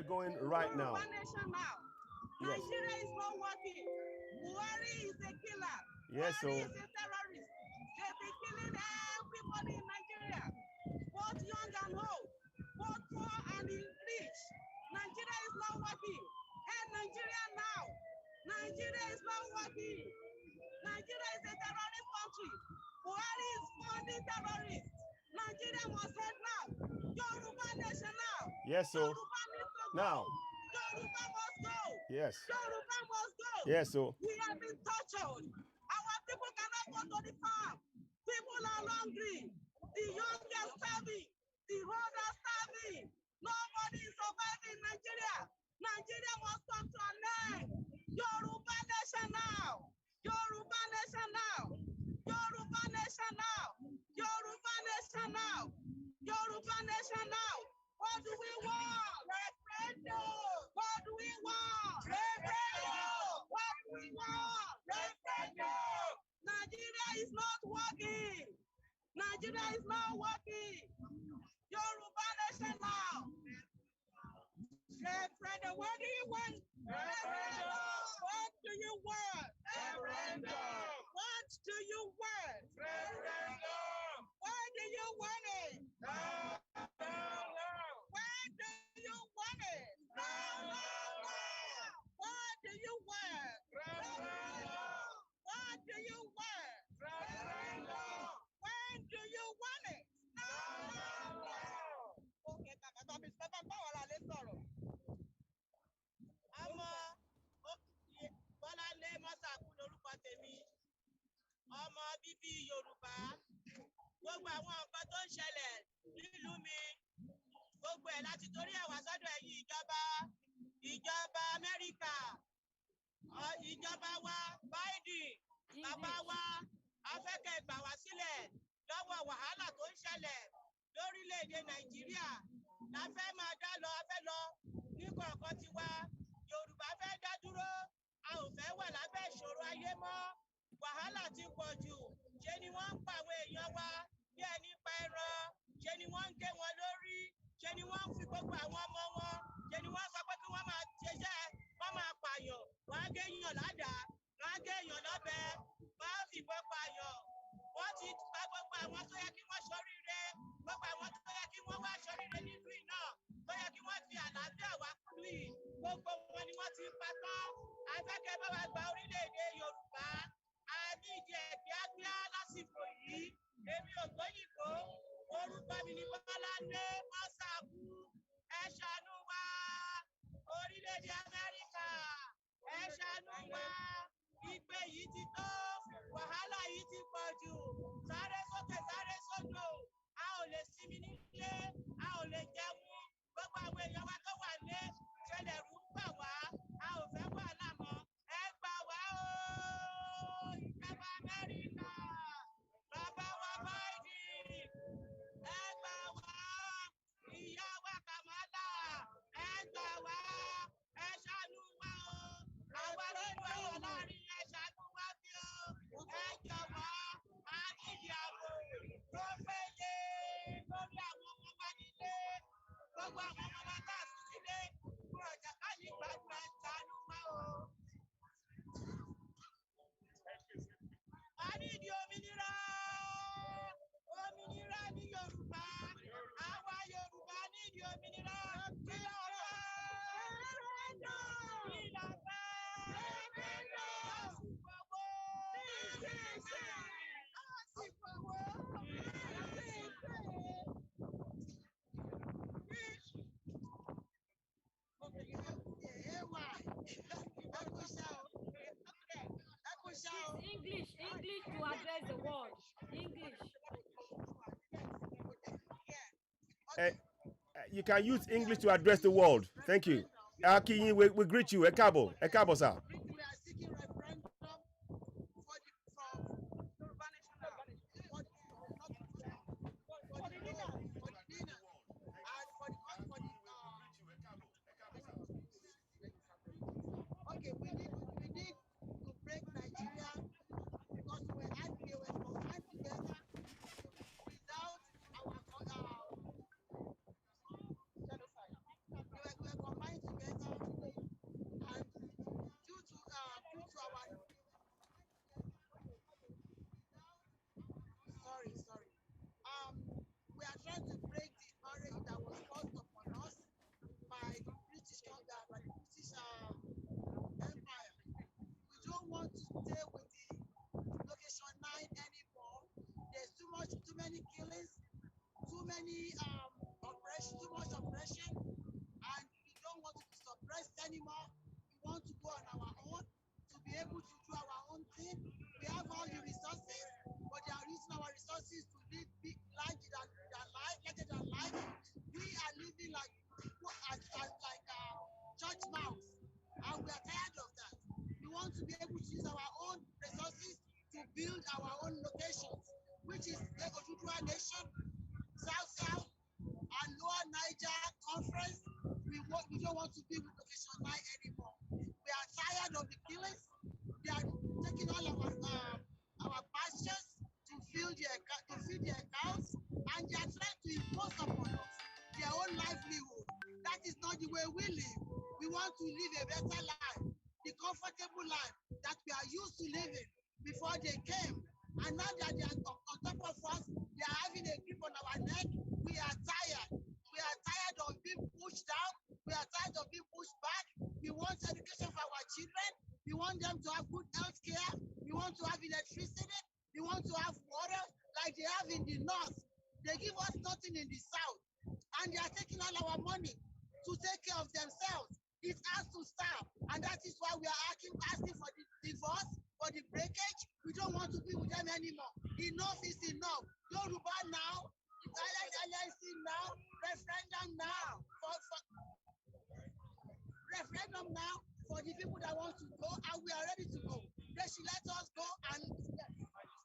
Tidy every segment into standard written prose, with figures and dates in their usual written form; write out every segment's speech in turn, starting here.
going right now. Yes. Nigeria is not working. Buhari is a killer. Yes, Buhari is a terrorist. They've been killing everybody in Nigeria, both young and old, both poor and rich. Nigeria is not working. And Nigeria now. Nigeria is not working. Nigeria is a terrorist country. Buhari is funding terrorists. Nigeria must head now. Yoruba nation now. Yes, so Yoruba needs to go. now. Yoruba must go. Yes. Yoruba must go. Yes, so we have been tortured. Our people cannot go to the farm. People are hungry. The young are starving. The old are starving. Nobody is surviving in Nigeria. Nigeria must come to an end. Yoruba nation now. Yoruba nation now. Yoruba nation now. Yoruba nation now. Yoruba nation now. What do we want? Referendum. What do we want? Referendum. What do we want? Referendum. Nigeria is not working. Nigeria is not working. Yoruba nation now. Referendum. What do you want? Referendum. What do you want? Referendum. What do you want? Referendum. Why do you want it? No. Why do you want it? No. What do you want? Referendum. What do you want? Referendum. When do you want it? No. Okay, let's sorrow. Bọ́láńlé Mọ́sàkú lórúkọ tèmi, ọmọ bíbí Yorùbá. Gbogbo àwọn nǹkan tó ń ṣẹlẹ̀ nílùú mi, gbogbo ẹ̀ láti torí ẹ̀ wá sọ́dọ̀ ẹ̀yin ìjọba Amẹ́ríkà, ìjọba wa Biden, bàbá wa afẹ́kẹ́ gbà wá sílẹ̀ lọ́wọ́ wàhálà tó ń ṣẹlẹ̀ lórílẹ̀‐èdè Nàìjíríà. La fẹ́ máa dá lọ, a fẹ́ lọ ní kọ̀ọ̀kan tiwa. Yorùbá fẹ́ dá dúró, a ò fẹ́ wà lábẹ́ ìṣòro ayé mọ́. Wàhálà ti pọ̀ jù, ṣe ni wọ́n ń pa àwọn èèyàn wa bí ẹni pa ẹran, ṣe ni wọ́n ń gé wọn lórí, ṣe ni wọ́n ń fi gbogbo àwọn ọmọ wọn, ṣe ni wọ́n sọ pé kí wọ́n máa ṣiṣẹ́, wọ́n máa pààyàn, wọ́n á gé èèyàn ládàá, wọ́n á gé èèyàn lọ́bẹ, wọ́n á fìbọn pààyàn. Wọ́n ti pa gbogbo àwọn tó yẹ kí wọ́n ṣoríire, gbogbo àwọn tó yẹ kí wọ́n wá ṣoríire nínú iná, tó yẹ kí wọ́n fi àlàáfíà wá kúlù yìí, gbogbo wọn ni wọ́n ti pa tán. Afẹ́kẹ́ bá wa gba orílẹ̀-èdè Yorùbá, a ní ìdí kíákíá lásìkò yìí. Èmi ò gbóyìnbó, orúkọ mi ni Bọ́láńlé Mọ́sàkú. Ẹ ṣàánú wa, orílẹ̀-èdè Amẹ́ríkà, ẹ ṣàánú wa. Ìpè yìí ti tó, wàhálà yìí ti pọ̀ jù. Sáré sókè, sáré sódò. A ò lè sinmi nílé, a ò lè jẹun. Gbogbo àwọn èèyàn wa tó wà nílé, ṣẹlẹ̀ rú gbà wá. A ò fẹ́ wàhálà mọ́. Ẹ gbà wá o, ìjọba Amẹ́ríkà. Bàbá wa Biden, ẹ gbà wá. Ìyá wa Kamala, ẹ gbà wá. Ẹ ṣàánú wa o. Àwa nínú ẹ̀wọ̀n láàrin ẹ ṣàánú wa bí o. Ẹ jọ̀wọ́, a nídìí ààbò tó péye lórí àwọn ọmọ wa nílé. Gbogbo àwọn ọmọ wa tá a sùn sílé, fún ọjà ká ní gbàdúrà ẹ ṣàánú wa o. A nídìí òmìnira. Òmìnira ní Yorùbá. Àwa Yorùbá nídìí òmìnira. Kí ló fẹ́? Kí ló fẹ́? Àsìkò wo? English to address the world. English. You can use English to address the world. Thank you. Akinyi, we greet you. Ekabo, sir. We are seeking referendum for Yoruba nation now. For the NINAS, and for okay, we need to break Nigeria because we were combined together without our genocide. We were combined to stay with the location 9 anymore. There's too many killings, too many oppression, too much oppression, and we don't want to be suppressed anymore. We want to go on our own to be able to do our own thing. We have all the resources, but they are using our resources to live larger than life. We are living like church mouse, and we are tired of that. We want to be able to use our own resources to build our own locations, which is the Oduduwa Nation, South, and Lower Niger Conference. We don't want to be with location 9 anymore. We are tired of the killings. They are taking all our pastures to feed their cows, and they are trying to impose upon us their own livelihood. That is not the way we live. We want to live a better life, the comfortable life that we are used to living before they came. And now that they are on top of us, they are having a grip on our neck. We are tired. We are tired of being pushed down. We are tired of being pushed back. We want education for our children. We want them to have good health care. We want to have electricity. We want to have water like they have in the north. They give us nothing in the south. And they are taking all our money to take care of themselves. It has to stop. And that is why we are asking for the divorce, for the breakage. We don't want to be with them anymore. Enough is enough. Yoruba now, LIC now, referendum now, referendum now for the people that want to go, and we are ready to go. They should let us go and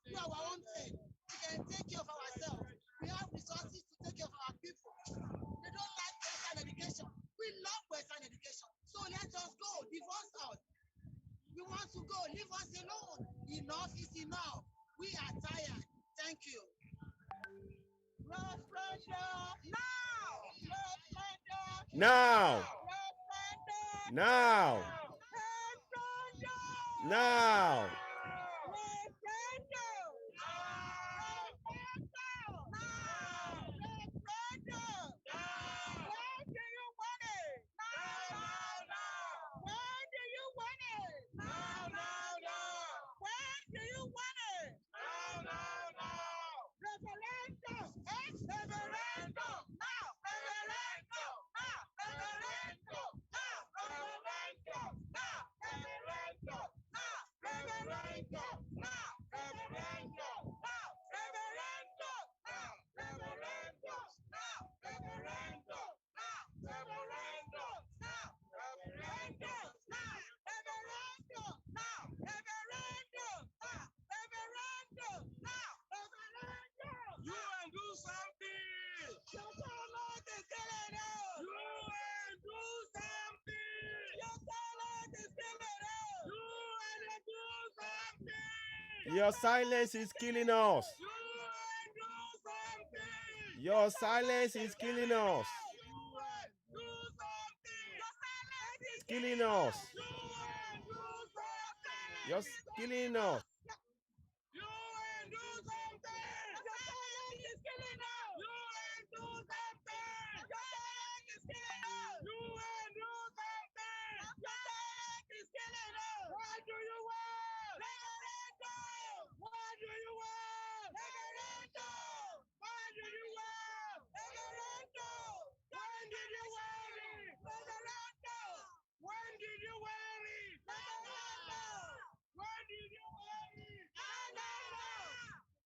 do our own thing. We can take care of ourselves. We have resources to take care of our people. They don't like Western education. We love Western education. So let us go. Divorce us. We want to go. Leave us alone. Enough is enough. We are tired. Thank you. Referendum now. Referendum Now. Referendum Now. Referendum Now. Referendum Referendum When do you want it? Now. When do you want it? Now. When do you want it? Now. Referendum. Referendum. Now. Referendum. Now. Referendum. Now. Referendum. Now. Referendum. Now. Referendum. Now. Referendum. Now. Referendum. Now. Referendum. Now. Referendum. Now. Referendum. Now. Referendum. Now. Referendum. Now. Referendum. Now. Referendum. Now. Referendum. You and do something. Your talent is killing us. You and do something. Your talent is killing us. You and do something. Your silence is killing us. You and do something. Your silence is killing us. You and do something. Your silence is Killing us. You and do something. You're killing us. You and do something. Your silence is killing us. You and do something. Your silence is killing us. You and do something. Your silence is killing us. What do you want? Referendum. What do you want? Referendum. What do you want? Referendum. When did you want it? Referendum. When did you want it? Referendum. When did you want it?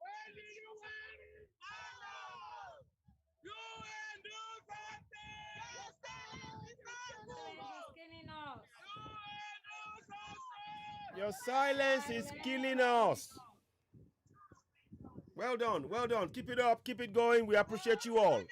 When did you want it? You and do something. Your silence is killing us. You and do something. Your silence is killing us. Well done. Well done. Keep it up. Keep it going. We appreciate you all.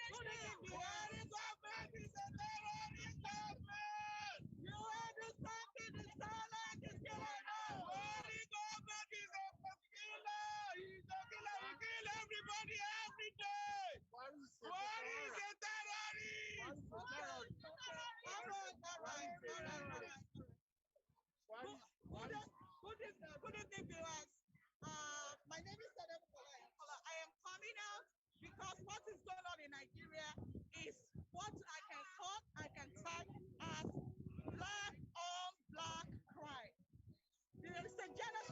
Good evening, viewers. My name is I am coming out because what is going on in Nigeria is what I can tag as black on black crime. There is a genocide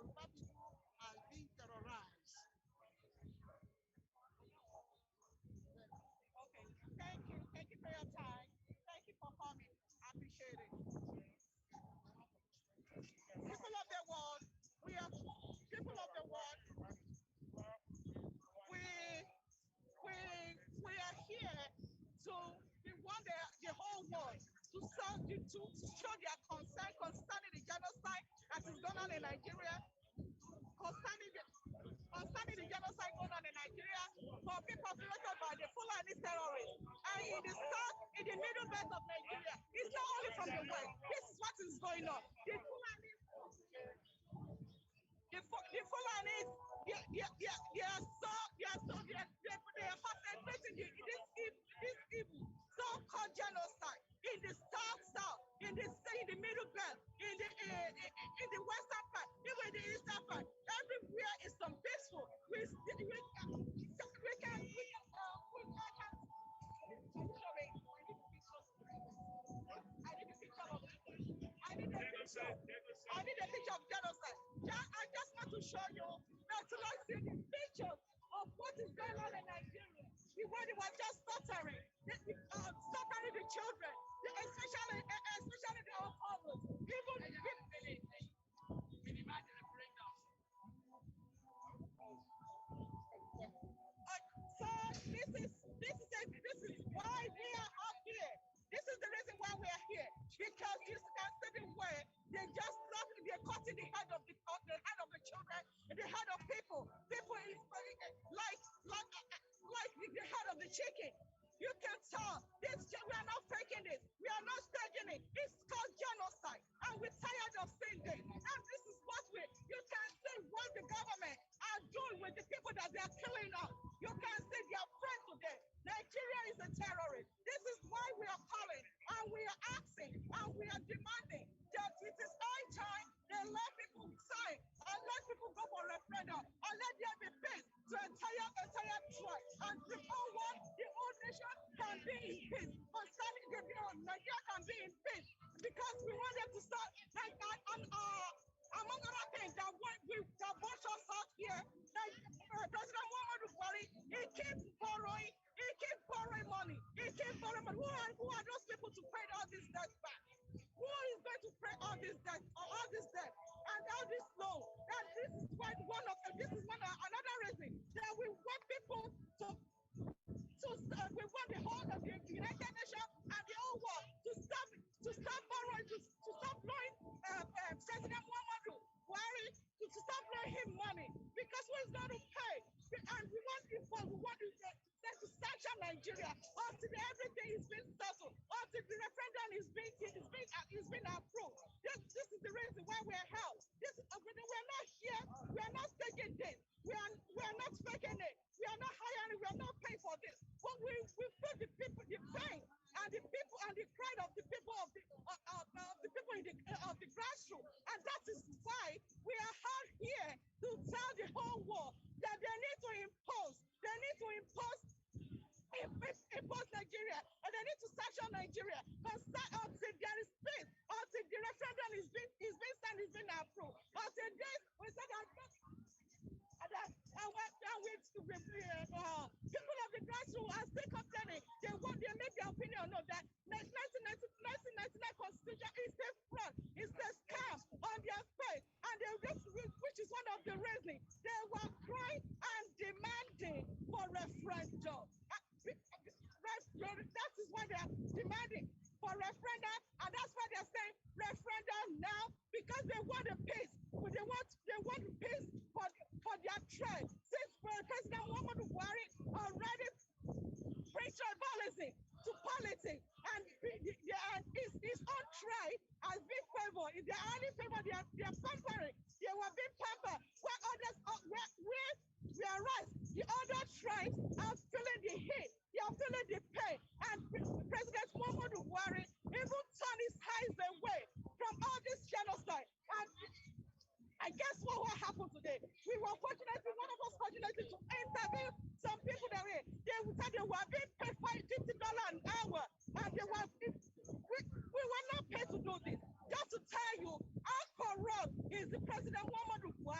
Yoruba people are being terrorized. Okay, thank you. Thank you for your time. Thank you for coming. I appreciate it. People of the world, we are people of the world. We are here to we want the whole world to show their concern concerning the genocide that is going on in Nigeria, concerning the genocide going on in Nigeria, for people populated by the Fulani terrorists. And in the south, in the middle belt of Nigeria, it's not only from the west. This is what is going on. The Fulani, they are perpetrating this evil so-called genocide in the south, in the middle belt, in the western part, even the eastern part. Everywhere is some peaceful. I need a picture of genocide. I just want to show you that to like see the pictures of what is going on in Nigeria. The way they were just stuttering the children, especially the old fathers. So this is why we are up here. This is the reason why we are here. Because you can see the way they're cutting the head of the children, the head of people. People is like the head of the chicken. You can tell this. We are not faking this. We are not staging it. It's called genocide, and we're tired of seeing this. And this is what you can see what the government are doing with the people that they are killing us. You can see they are friends today. Nigeria is a terrorist. This is why we are calling, and we are asking, and we are demanding that it is high time they let people sign, and let people go for referendum, and let there be peace to entire tribe, and the whole world, the whole nation can be in peace. Concerning Nigeria can be in peace, because we want them to start like among other things that brought us out here. Like President Muhammadu Buhari, he keeps borrowing money. Who are those people to pay all this debt back? Who is going to pay all this debt, and all this loan? And this is another reason that we want people to we want the whole of the United Nations and the whole world to stop borrowing, to stop loaning President Muhammadu Buhari, to stop loaning him money, because who is going to pay? And we want them to sanction Nigeria until everything is being settled, until the referendum is being approved. This is the reason why we are held. We are not here. We are not taking this. We are not faking it. We are not hiring. We are not paying for this. But we feel the people, the pain, and the people, and the cry of the people of the grassroots, and that is why we are out here to tell the whole world that they need to impose Nigeria, and they need to sanction Nigeria until there is peace, until the referendum is being approved, until this we said that. People of the grassroots are still complaining. They make their opinion know that 1999 constitution is a fraud, it's a scam on their face, and which is one of the reasons they were crying and demanding for referendum. That is why they are demanding for referendum, and that's why they're saying referendum now, because they want a peace. They want peace for their tribe. Since President Muhammadu Buhari already brings tribalism to politics, and his own tribe has been favored. If they are only favored, they are pampering. They were being pampered. Where others, whereas the other tribes are feeling the heat, they are feeling the pain, and President Muhammadu Buhari even turned his eyes away from all this genocide. And guess what happened today? One of us fortunately to interview some people that they said they were being paid $50 an hour, and we were not paid to do this. Just to tell you how corrupt is the President Muhammadu Buhari.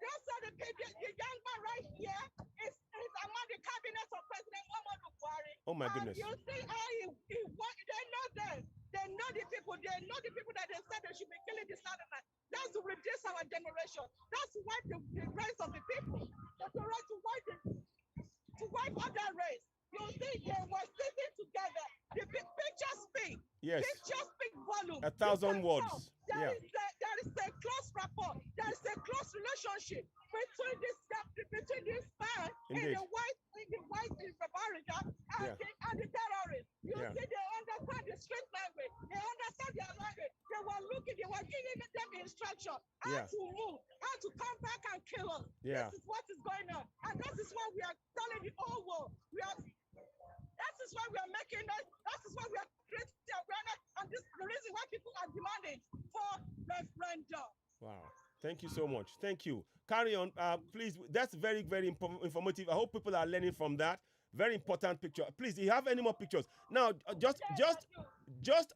Just so the young man right here is among the cabinet of President Muhammadu Buhari. Oh my goodness. You see how they know them. They know the people. They know the people that they said they should be killing the Southerners. That's to reduce our generation. That's to wipe the race of the people. That's to wipe other race. You see, they were sitting together. The pictures speak. Yes. Pictures speak volume. 1,000 words. There is a close rapport. There is a close relationship between this man Indeed. in the white barrier and the terrorists. You see, they understand the street language. They understand their language. They were giving them instruction how to move, how to come back and kill us. Yeah. This is what is going on. And that is why we are telling the whole world. That is why we are making that. That is why we are creating awareness. And this is the reason why people are demanding for referendum. Wow. Thank you so much. Thank you. Carry on, please. That's very, very informative. I hope people are learning from that. Very important picture. Please, do you have any more pictures? Now, just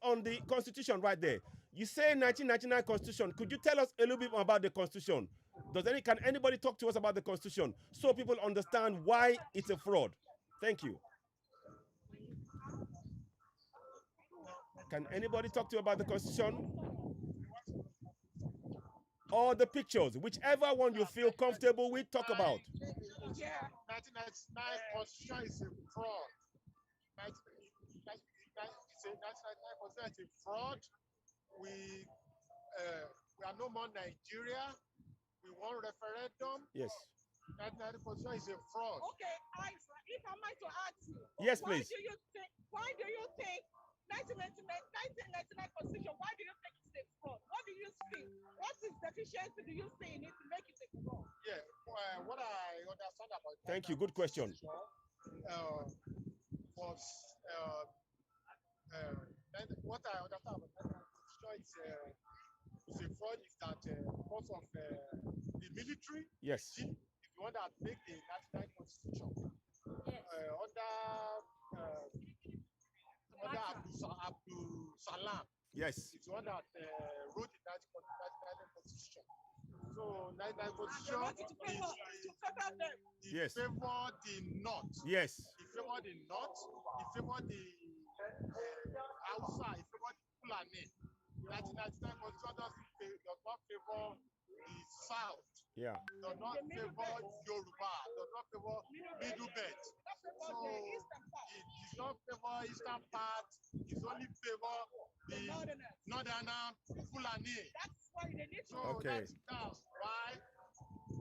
on the Constitution right there. You say 1999 Constitution. Could you tell us a little bit more about the Constitution? Can anybody talk to us about the Constitution so people understand why it's a fraud? Thank you. Can anybody talk to you about the Constitution? Or the pictures, whichever one you feel comfortable with, talk about. Yeah. 1999 Constitution is a fraud. 1999 Constitution is a fraud. We are no more Nigeria. We want referendum. Yes. 1999 Constitution is a fraud. Okay, if I might to ask you. Yes, please. Why do you think 1999 Constitution, why do you think it's a fraud? What do you see? What is deficiency do you see in it to make it a fraud? Yeah, what I understand about Thank you, good question. What I understand about that Constitution is a fraud is that because of the military, yes, is the one that make the 1999 Constitution under Abdul Salam. Yes. It's one that wrote the 1999 Constitution. So 1999 Constitution yes. favored the North. Yes. It favored the North. It favored the outside. It favored the Fulani. 1999 Constitution does not favor the South. Yeah. Does not favor Yoruba. Does not favor Middle Belt. So it does not favor Eastern part. It only favor the Northern Fulani. That's why they need to. Okay. That's why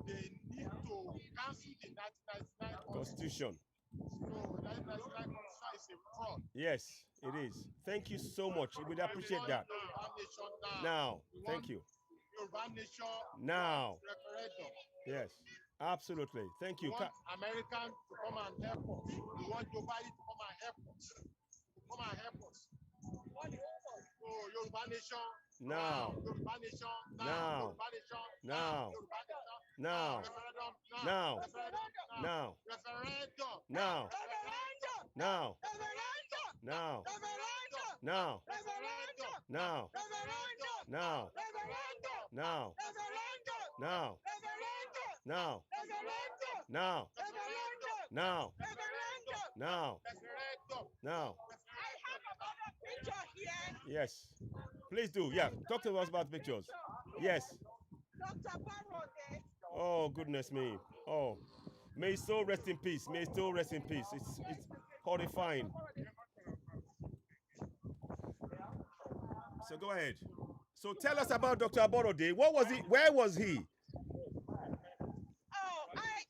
they need to cancel the 1999 Constitution. So 1999 Constitution is a fraud. Yes, it is. Thank you so much. We appreciate that. Now, thank you. Yoruba nation. Now. Referendum. Yes, absolutely. Thank you. We want American to come and help us. We want Joe Biden to come and help us. So Yoruba nation. Now. Yoruba nation. Now. Yoruba nation. Now. Yoruba nation. Now. Referendum. Now. Referendum. Now. Referendum. Now. Now. Now. Now. Now. Now. Now. Now. Now. Now. Now. Now. Now. I have another picture here. Yes. Please do. Yeah. Talk to us about pictures. Yes. Dr. Barode. Oh, goodness me. Oh. May his soul rest in peace. May his soul rest in peace. It's horrifying. So go ahead. So tell us about Dr. Aborode. What was he? Where was he? Oh, I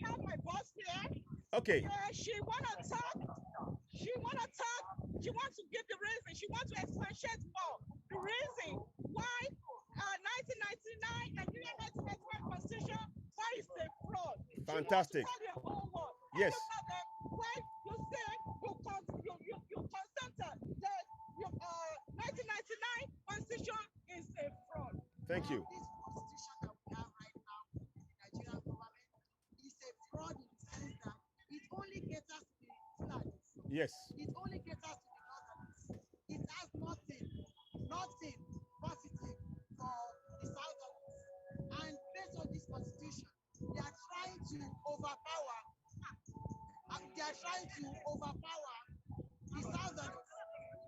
have my boss here. Okay. She wanna talk. She wants to give the reason. She wants to expatiate more. The reason why 1999 Nigerian 1999 Constitution, why is a fraud? Fantastic. She wants to tell the whole world. Yes. Why you say you consented that your 1999 Constitution is a fraud. Thank you. This constitution that we have right now in the Nigerian government is a fraud in the sense that it only caters to the Fulanis. Yes. It only caters to the Northerners. It has nothing positive for the Southerners. And based on constitution. They are trying to overpower. They are trying to overpower the Southerners.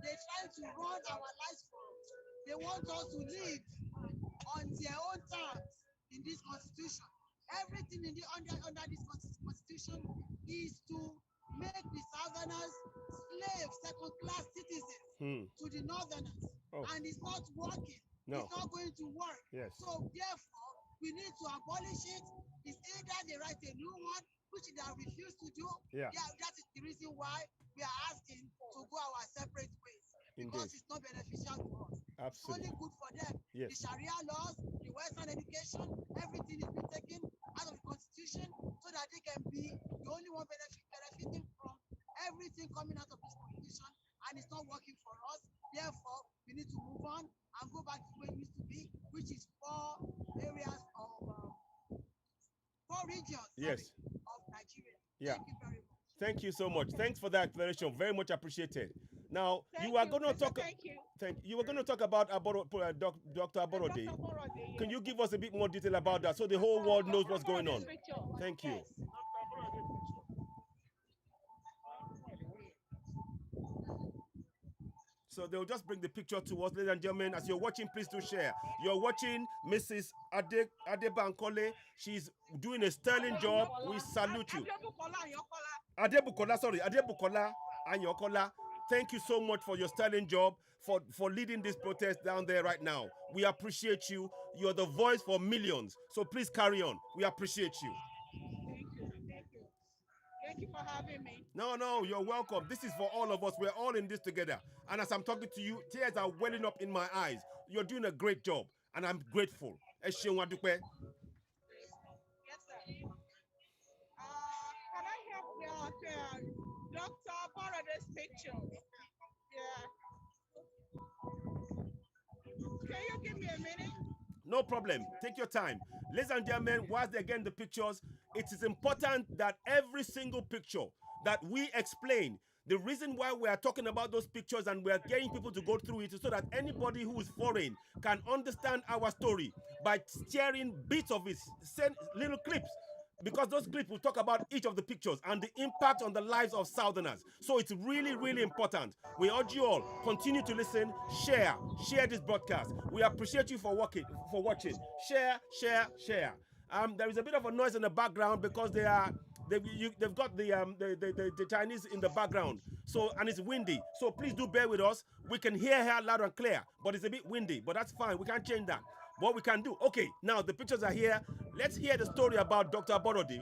They're trying to run our lives for us. They want us to live on their own terms in this constitution. Everything under this constitution is to make the Southerners slaves, second-class citizens to the Northerners. And it's not working. No. It's not going to work. Yes. So therefore, we need to abolish it. It's either they write a new one, which they have refused to do. Yeah. That is the reason why we are asking to go our separate ways. Because it's not beneficial to us. Absolutely. It's only good for them. Yes. The Sharia laws, the Western education, everything is being taken out of the constitution so that they can be the only one benefiting from everything coming out of this constitution, and it's not working for us. Therefore, we need to move on and go back to where it used to be, which is 4 areas of 4 regions of Nigeria. Yeah. Thank you very much. Thank you so much. Thanks for that explanation. Very much appreciated. Now, you were going to talk. You were going to talk about Dr. Aborode. Can you give us a bit more detail about that so the whole world knows what's going on? Thank you. So they'll just bring the picture to us, ladies and gentlemen. As you're watching, please do share. You're watching Mrs. Adebankole. She's doing a sterling job. We salute you. Adebukola Anyokola. Thank you so much for your sterling job, for leading this protest down there right now. We appreciate you. You're the voice for millions. So please carry on. We appreciate you. Thank you for having me. No, you're welcome. This is for all of us. We're all in this together. And as I'm talking to you, tears are welling up in my eyes. You're doing a great job, and I'm grateful. Yes, sir. Can I help Dr. Borode's picture? Yeah. Can you give me a minute? No problem. Take your time. Ladies and gentlemen, whilst they're getting the pictures, it is important that every single picture that we explain, the reason why we are talking about those pictures and we are getting people to go through it is so that anybody who is foreign can understand our story by sharing bits of it, send little clips. Because those clips will talk about each of the pictures and the impact on the lives of Southerners. So it's really, really important. We urge you all, continue to listen, share this broadcast. We appreciate you for watching. Share. There is a bit of a noise in the background because they've got the Chinese in the background. So, and it's windy. So please do bear with us. We can hear her loud and clear, but it's a bit windy, but that's fine. We can't change that. What we can do. Okay, now the pictures are here. Let's hear the story about Dr. Aborode.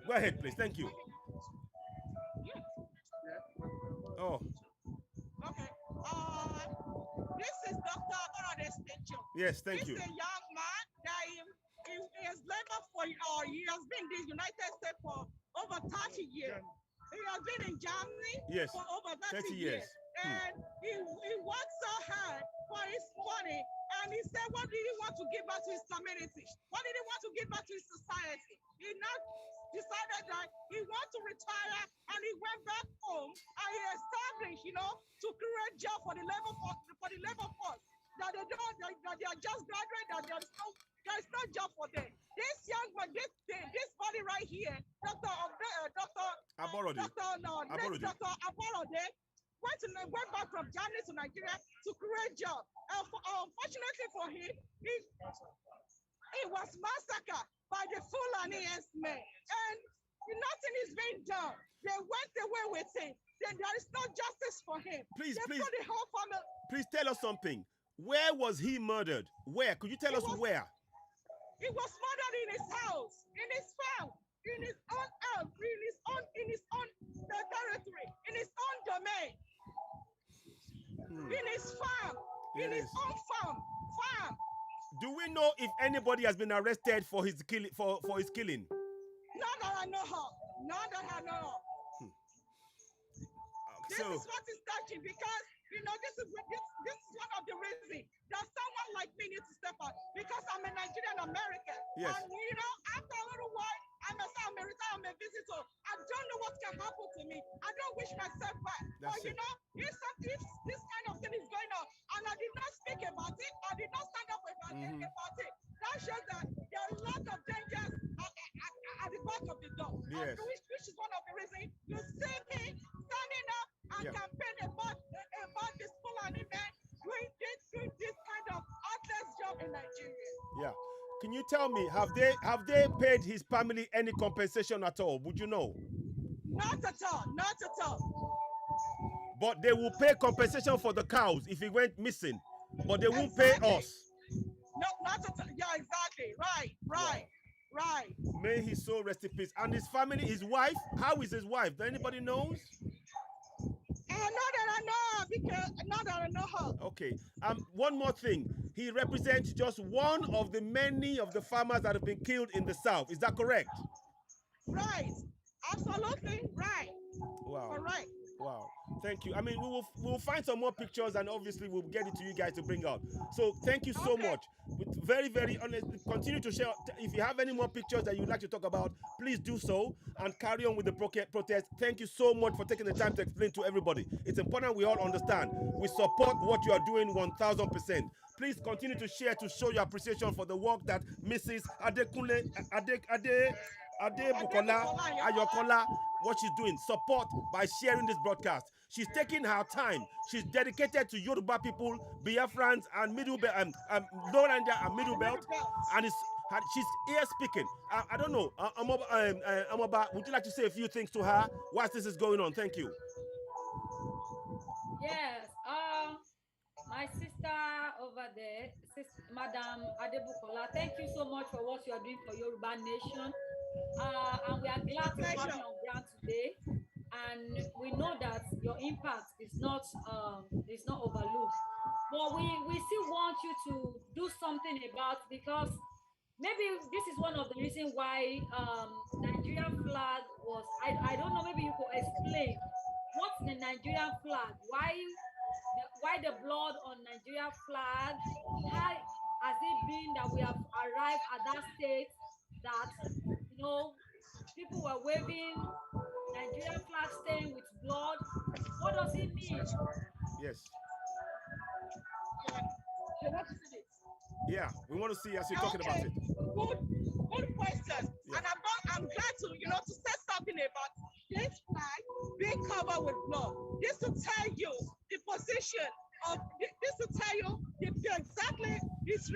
Go ahead, please. Thank you. Oh. Okay. This is Dr. Aborode's picture. Yes, thank you. He's a young man that he has labored for, he has been in the United States for over 30 years. He has been in Germany for over 30 years. And he worked so hard for his money. And he said, what did he want to give back to his community? What did he want to give back to his society? He now decided that he wanted to retire, and he went back home and he established, to create job for the labor force. That they are just graduated, that there is no job for them. This young one, this body right here, Dr. Aborode, went back from Germany to Nigeria to create job. Unfortunately for him, he was massacred by the Fulani men, and nothing is being done. They went away with him. Then there is no justice for him. Please, the whole family. Please tell us something. Where was he murdered? Where? Could you tell us where? He was murdered in his house, in his farm, in his own house, in his own territory, in his own domain, in his farm, in his own farm. Do we know if anybody has been arrested for his killing? For his killing? Not that I know of. This is what is touching, because this is one of the reasons that someone like me needs to step out, because I'm a Nigerian American. Yes. And after a little while, I'm a visitor. I don't know what can happen to me. I don't wish myself back. But if this kind of thing is going on, and I did not speak about it, I did not stand up about it, that shows that there are a lot of dangers Yes. Which is one of the reasons you see me standing up and campaigning about this Fulani man doing this kind of heartless job in Nigeria. Yeah. Can you tell me, have they paid his family any compensation at all? Would you know? Not at all. Not at all. But they will pay compensation for the cows if he went missing. But they won't pay us. No, not at all. Yeah, exactly. Right. May his soul rest in peace. And his family, his wife, how is his wife? Does anybody knows? Not that I know her. Okay. One more thing. He represents just one of the many of the farmers that have been killed in the south. Is that correct? Right. Absolutely right. Wow. Correct. Wow. Thank you. I mean, we'll find some more pictures and obviously we'll get it to you guys to bring out. So thank you so much. With very, very honest, continue to share. If you have any more pictures that you'd like to talk about, please do so and carry on with the protest. Thank you so much for taking the time to explain to everybody. It's important we all understand. We support what you are doing 1000%. Please continue to share to show your appreciation for the work that Mrs. Bukola Ayokola, what she's doing. Support by sharing this broadcast. She's taking her time. She's dedicated to Yoruba people, Biafrans, and Middle Belt, Lowlander and Middle Belt, and she's here speaking. I don't know, Amoba, would you like to say a few things to her whilst this is going on? Thank you. Yes. My sister over there, Madam Adebukola, thank you so much for what you are doing for Yoruba Nation. And we are glad to have you on ground today. And we know that your impact is not overlooked. But we still want you to do something about, because maybe this is one of the reasons why Nigerian flag was, I don't know, maybe you could explain what's the Nigerian flag, why the blood on Nigerian flag, how has it been that we have arrived at that state that, you know, people were waving Nigerian flag stained with blood? What does it mean? Yes. You want to see it? Yeah, we want to see as you're talking about it. Good question. Yeah. And I'm glad to say something about this flag being covered with blood. This to tell you the position of this to tell you exactly it's a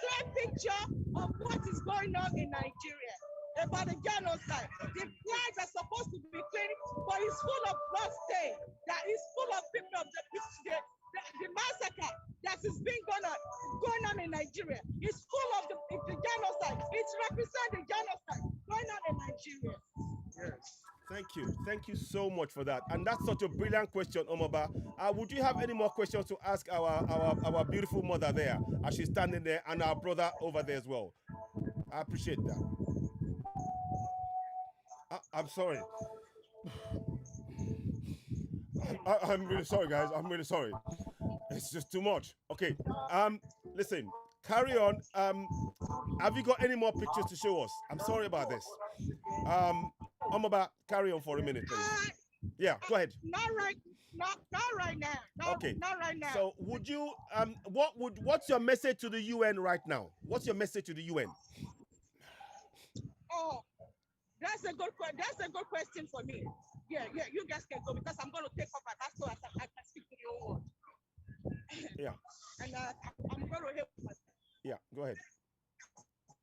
clear picture of what is going on in Nigeria about the genocide. The flags are supposed to be clean, but it's full of blood stain. That is full of people of the massacre that is being going on in Nigeria. It's full of the genocide. It represents the genocide going on in Nigeria. Yes. Thank you so much for that. And that's such a brilliant question, Omoba. Would you have any more questions to ask our beautiful mother there as she's standing there, and our brother over there as well? I appreciate that. I'm sorry. I'm really sorry, guys. I'm really sorry. It's just too much. Okay. Listen, carry on. Have you got any more pictures to show us? I'm sorry about this. Omoba, carry on for a minute, please. Yeah, go ahead. Not right now. Okay. Not right now. So would you what's your message to the UN right now? What's your message to the UN? Oh, that's a good question for me. Yeah, you guys can go because I'm going to take off my mask so I can speak to your word. Yeah. And I'm going to help myself. Yeah, go ahead.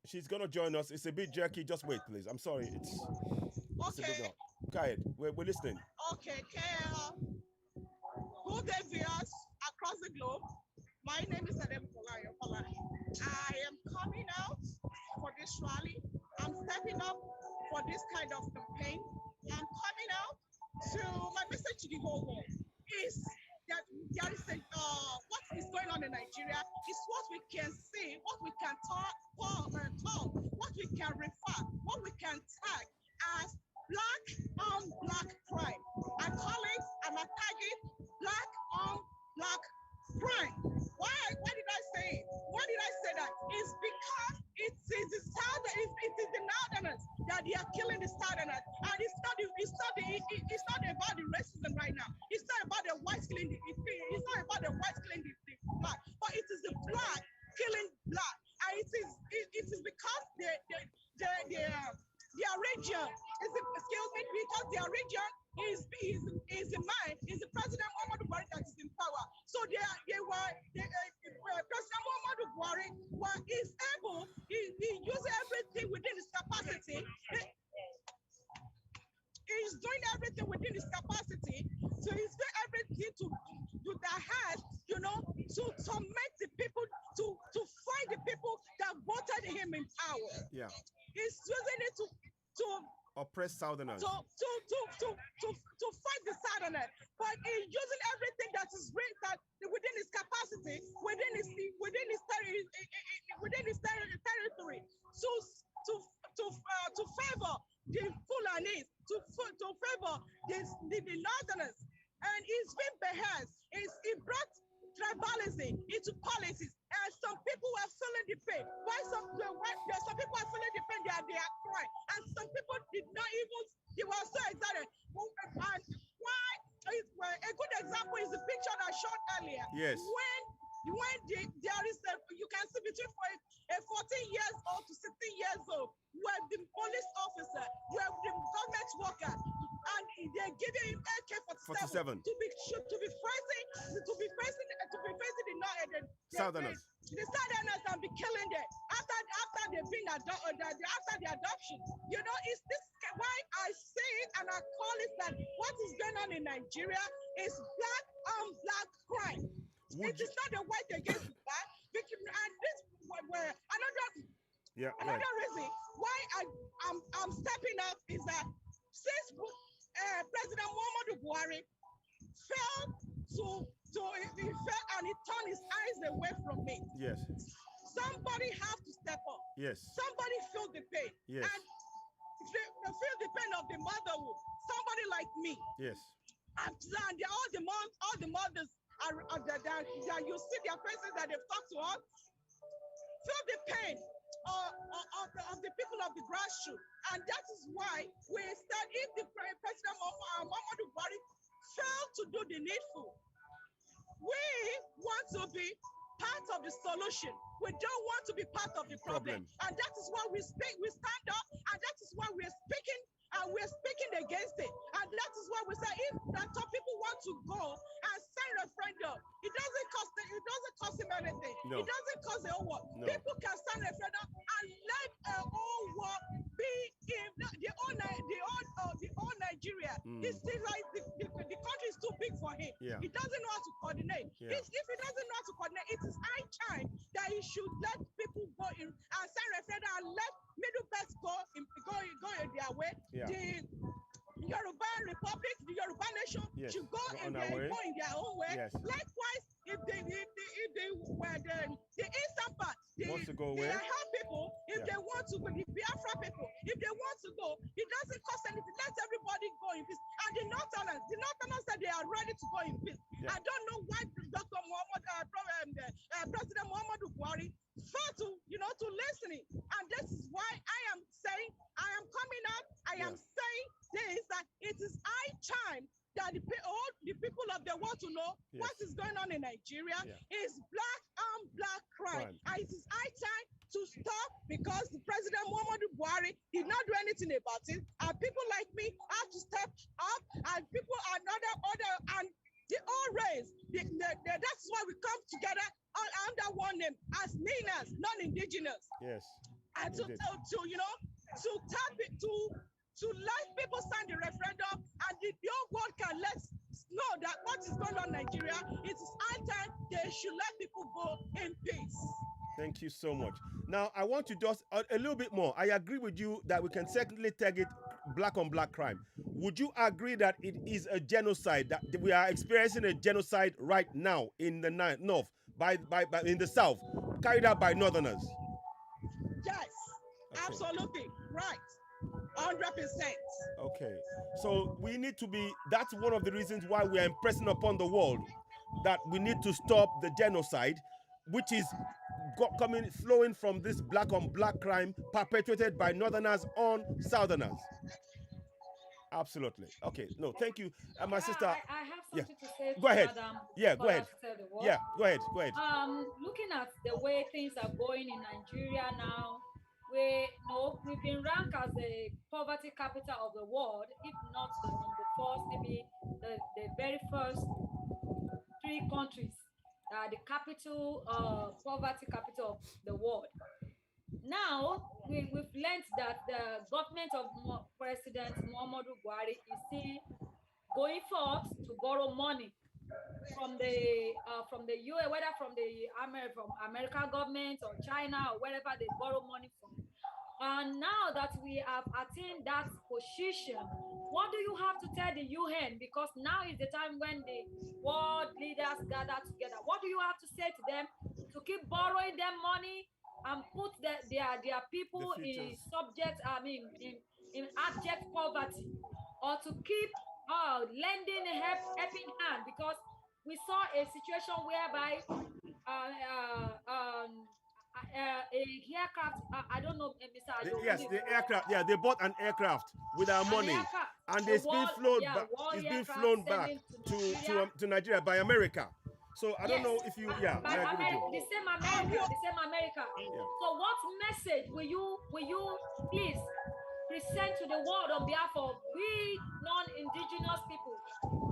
She's going to join us. It's a bit jerky. Just wait, please. I'm sorry. It's a bit loud. Go ahead. We're listening. Okay, good day, viewers across the globe. My name is Oduduwa. I am coming out for this rally. I'm stepping up for this kind of campaign. I'm coming out to my message to the whole world is that there is what is going on in Nigeria is what we can see, what we can talk, what we can refer, what we can tag as black on black crime. I call it, I'm tagging black on black crime. Why did I say it? Why did I say that? It's because it is the Northerners that they are killing the Southerners, and it's not about the racism right now. It's not about the white killing it's not about the white killing the black, but it is the black killing black, and it is because their because their region is the President Muhammadu Buhari that is in power. So President Muhammadu Buhari is able, he uses everything within his capacity. He's doing everything within his capacity. So he's doing everything to their hands, to make the people, to find the people that voted him in power. Yeah. He's using it to oppress Southerners. To fight the Southerners, but he's using everything that is within his capacity, within his territory, to favor the Fulanis, to favor the Northerners, and he's been behest. He brought tribalism into politics, and some people are feeling the pain. Some people are feeling the pain, they are crying, and some people did not even. They were so excited. And why? A good example is the picture that I showed earlier. Yes. When there is you can see between a 14 years old to 16 years old, where the police officer, where the government worker, and they're giving him AK-47 to be facing the Southerners. The Southerners and be killing them after they've been after the adoption. Is this why I say it and I call it that what is going on in Nigeria is black on black crime. It is not the white against the black. And this another reason why I'm stepping up is that since President Muhammadu Buhari failed he fell and he turned his eyes away from me. Yes. Somebody have to step up. Yes. Somebody feel the pain. Yes. And feel the pain of the motherhood. Somebody like me. Yes. And all the mothers are that you see their faces that they've talked to us. Feel the pain of the people of the grassroots. And that is why we said if the President Muhammadu Buhari failed to do the needful, we want to be part of the solution. We don't want to be part of the problem. And that is why we stand up, and that is why we're speaking, and we're speaking against it. And that is why we say if some people want to go and sign a referendum, it doesn't cost him anything. No. It doesn't cost the whole world. No. People can sign a referendum and let a whole world be in the whole Nigeria. It's still like the country is too big for him. Yeah. He doesn't know how to coordinate. Yeah. If he doesn't know how to coordinate, it is high time that he should let people go in and sign referendum and let middle best go their way. Yeah. The Yoruba Republic, the Yoruba nation should go in their own way. Yes. Likewise, if the Eastern part, wants to go away. The Aha people, if they want to go, the Biafra people, if they want to go, it doesn't cost anything. Let everybody go in peace. And the Northerners said they are ready to go in peace. Yeah. I don't know why President Muhammadu Buhari failed to listening. And this is why I am saying, I am coming up, I am saying this, that it is high time that all the people of the world to know what is going on in Nigeria is black on black crime. And it is high time to stop because the President Muhammadu Buhari did not do anything about it. And people like me have to step up, and people and other and the all race. That's why we come together all under one name as NINAS, non-indigenous. Yes. And to let people sign the referendum, and the whole world can let know that what is going on in Nigeria, it is high time they should let people go in peace. Thank you so much. Now, I want to just a little bit more. I agree with you that we can certainly tag it black on black crime. Would you agree that it is a genocide, that we are experiencing a genocide right now in the north, in the south, carried out by Northerners? Yes, absolutely right. 100%. Okay, so we need to be, that's one of the reasons why we are impressing upon the world that we need to stop the genocide, which is flowing from this black on black crime perpetrated by Northerners on Southerners. Absolutely. Okay, no, thank you. My sister. I have something to say. Go ahead. Madam, go ahead. Go ahead. Looking at the way things are going in Nigeria now, we've been ranked as the poverty capital of the world, if not the number first, maybe the very first 3 countries, the capital poverty capital of the world. Now we've learned that the government of President Muhammadu Buhari is still going forth to borrow money from the US, whether from the American government or China or wherever they borrow money from. And now that we have attained that position, what do you have to tell the UN? Because now is the time when the world leaders gather together. What do you have to say to them to keep borrowing them money and put their people in in abject poverty, or to keep lending a helping hand? Because we saw a situation whereby a aircraft, I don't know, Mr. Ayo. Yes, the aircraft. Yeah, they bought an aircraft with our money, and it's been flown back. It's been flown back to Nigeria by America. So I don't know if you. Yeah, I agree with you. The same America. Yeah. So what message will you please present to the world on behalf of we non-indigenous people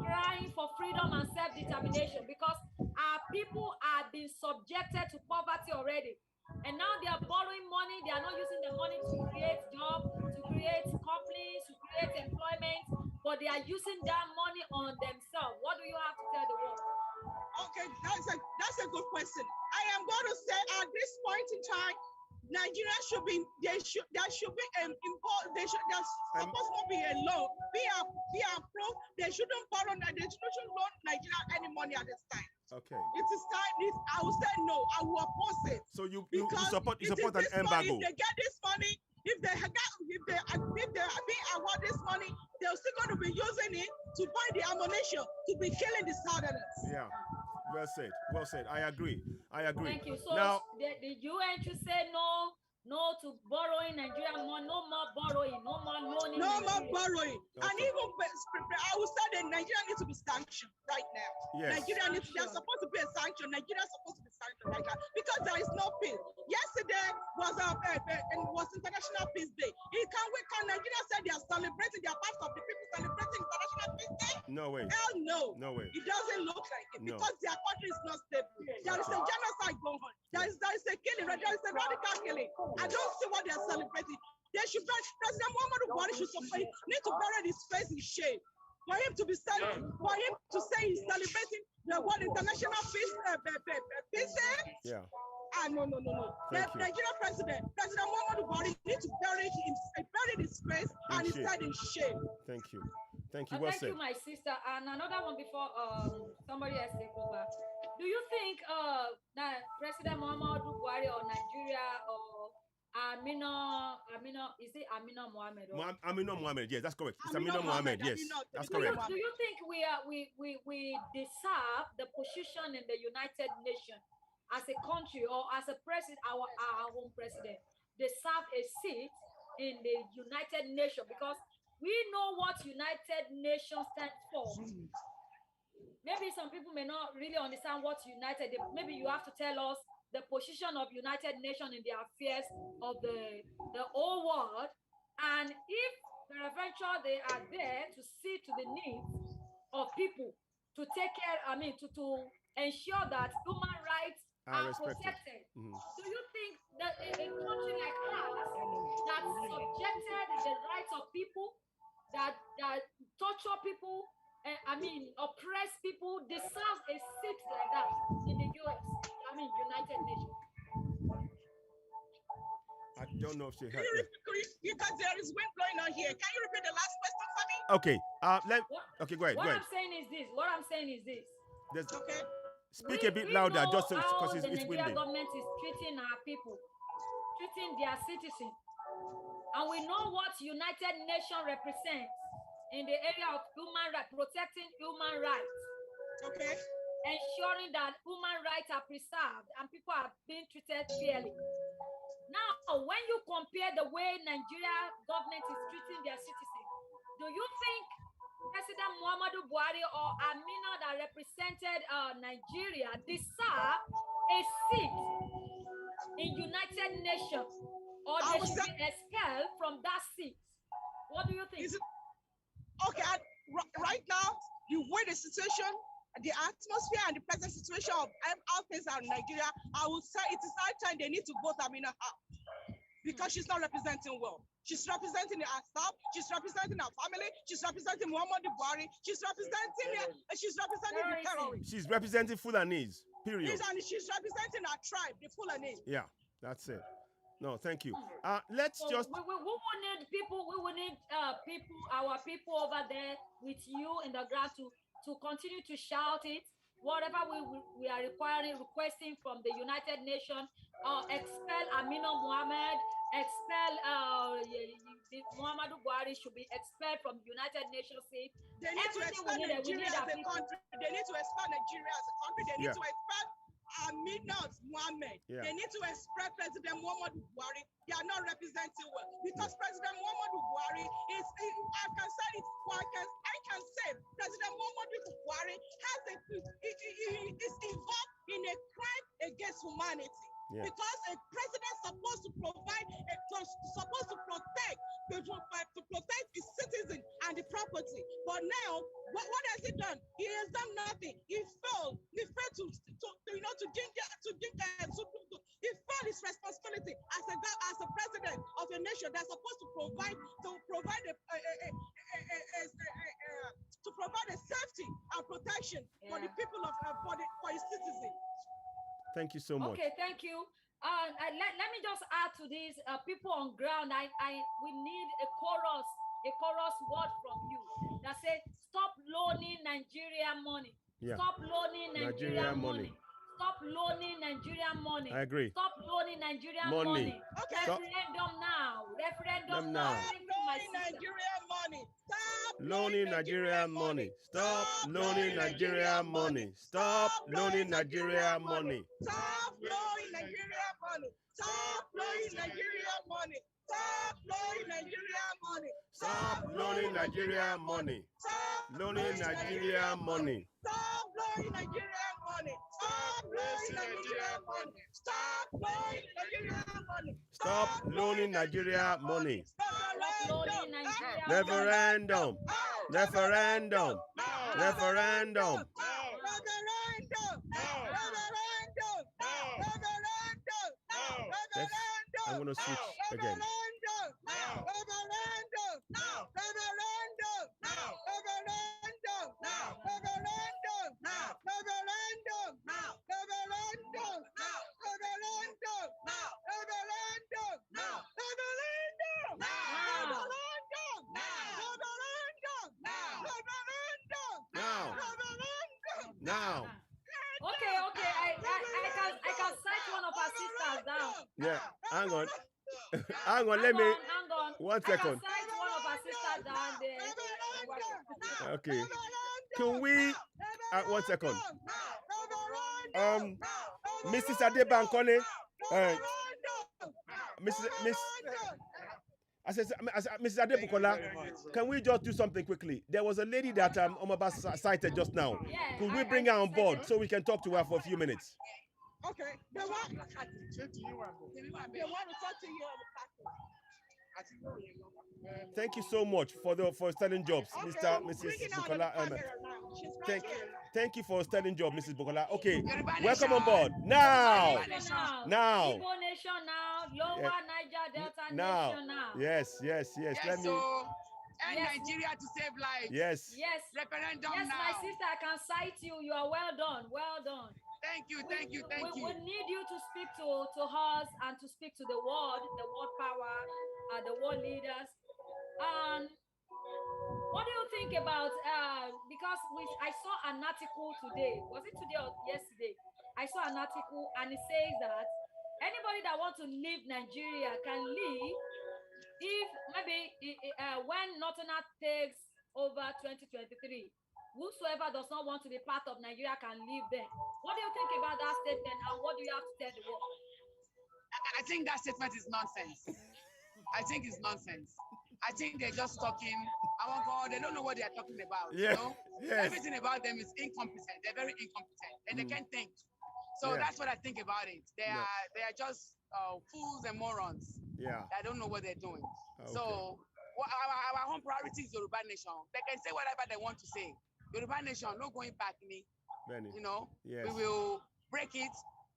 crying for freedom and self-determination? Because our people are being subjected to poverty already, and now they are borrowing money. They are not using the money to create jobs, to create companies, to create employment, but they are using that money on themselves. What do you have to tell the world? Okay, that's a good question. I am going to say at this point in time, Nigeria should be there should be there's supposed to be a loan. Be approved. They shouldn't borrow. They shouldn't loan Nigeria any money at this time. Okay. It is time. I will say no. I will oppose it. So you support an embargo. Money, if they get this money, if they award this money, they're still going to be using it to buy the ammunition to be killing the Southerners. Yeah. Well said. Well said. I agree. Thank you. So now, the UN should say no to borrowing Nigerian money, no more borrowing, no more loaning. No more borrowing. Okay. And even I would say that Nigeria needs to be sanctioned right now. Yes. Nigeria there's supposed to be a sanction. Nigeria is supposed to be sanctioned right now because there is no peace. Yesterday was International Peace Day. Can Nigeria say they are celebrating? They are part of the people celebrating International Peace Day? No way. Hell no. No way. It doesn't look like it No. because their country is not stable. There is a genocide going on. There is a killing. There is a radical killing. I don't see what they are celebrating. They should President Muhammadu Buhari need to bury his face in shame. For him to say he's celebrating the World International Peace Day. Yeah. No. Nigerian President Muhammadu Buhari need to bury his face and his head in shame. Thank you. Well thank said. you, my sister. And another one before somebody else take over. Do you think that President Muhammadu Buhari or Nigeria or Amina, is it Amina Mohammed? Amina Mohammed, yes, that's correct. It's Amina Mohammed, yes, that's correct. Do you think we deserve the position in the United Nations as a country, or as a president, our own president, deserve a seat in the United Nations? Because we know what United Nations stands for. Maybe some people may not really understand what maybe you have to tell us the position of United Nations in the affairs of the whole world, and if eventually they are there to see to the needs of people, to take care, to ensure that human rights are protected. Mm-hmm. Do you think that a country like ours that subjected the rights of people, that torture people, oppress people, deserves a seat like that in the United Nations? I don't know if she heard because there is wind blowing on here. Can you repeat the last question for me? Okay. Okay, go ahead. What I'm saying is this. Okay. Speak a bit louder, just because it's windy. The Nigerian government is treating our people, treating their citizens, and we know what United Nations represents in the area of human rights, protecting human rights. Okay. Ensuring that human rights are preserved and people are being treated fairly. Now, when you compare the way Nigeria government is treating their citizens, do you think President Muhammadu Buhari or Amina that represented Nigeria deserve a seat in United Nations, or I they will should say- be expelled from that seat. What do you think? Is it okay? Right now, the way the situation, the atmosphere, and the present situation of how things are in Nigeria, I would say it is high time they need to vote Amina out because she's not representing well. She's representing her staff. She's representing her family. She's representing Muhammadu Buhari. She's representing the terrorists. She's representing Fulanese. Period. And she's representing our tribe, the Fulani. Yeah, that's it. No, thank you. Let's So just. we will need people. We will need people, our people over there with you in the ground to continue to shout it. Whatever we are requesting from the United Nations, expel Amina Mohammed, expel Muhammadu Buhari should be expelled from the United Nations seat. They need to expel Nigeria as a country. They need to expel Nigeria as a country. They need to expel Amina Mohammed. Yeah. They need to expel President Muhammadu Buhari. They are not representing well because President Muhammadu Buhari is. I can say it. I can say President Muhammadu Buhari is involved in a crime against humanity. Yeah. Because a president is supposed to protect his citizens and the property. But now, what has he done? He has done nothing. He failed. He failed to he failed his responsibility as a president of a nation that's supposed to provide a safety and protection for the people for his citizens. Thank you so much. Okay, thank you. Let me just add to this. People on ground, we need a chorus word from you that says, stop loaning Nigeria money. Yeah. Stop loaning Nigeria money. Stop loaning Nigeria money. I agree. Stop loaning Nigeria money. Okay. Referendum now. Referendum now. Loaning Nigeria money. Stop loaning Nigeria money. Stop loaning Nigeria money. Stop loaning Nigeria money. Stop loaning Nigeria money. Stop loaning Nigeria money. Stop loaning Nigeria money. Stop loaning Nigeria money. Stop Loaning Nigeria money. Stop loaning Nigeria money. Stop loaning Nigeria money. Stop loaning Nigeria money. Stop loaning Nigeria money. Loaning Nigeria Referendum. Referendum. Referendum. I'm going to switch again. Now. Okay. I can cite one of our sisters down. Yeah, hang on. Hang on, Hang on. 1 I can second. cite one of our sisters down there. Okay. Can we 1 second? Mrs. Adebankole, Mrs. Adebukola, can we just do something quickly? There was a lady that Omaba cited just now. Yeah, Could we bring her on board so we can talk to her for a few minutes? Okay. They want to talk to you on the platform. Thank you so much for starting jobs, Mrs. Bukola. Thank you for starting job, Mrs. Bukola. Okay, welcome on board. Now. Igbo Nation now, Lower Niger Delta Nation now. Yes. Let me. And Nigeria to save lives. Yes. Referendum Yes, now. my sister, I can cite you. You are well done. Thank you. We need you to speak to us and to speak to the world power, the world leaders. And what do you think about because I saw an article today. Was it today or yesterday? I saw an article and it says that anybody that wants to leave Nigeria can leave if maybe when Northern takes over 2023. Whosoever does not want to be part of Nigeria can leave there. What do you think about that statement and what do you have to tell the world? I think that statement is nonsense. I think it's nonsense. I think they're just talking. Oh God, they don't know what they are talking about. Yeah. You know? Yes. Everything about them is incompetent. They're very incompetent and they can't think. So Yeah. that's what I think about it. They are just fools and morons. Yeah. I don't know what they're doing. Okay. So our home priority is Yoruba nation. They can say whatever they want to say. Yoruba nation, no going back, me. Benny. You know, Yes. we will break it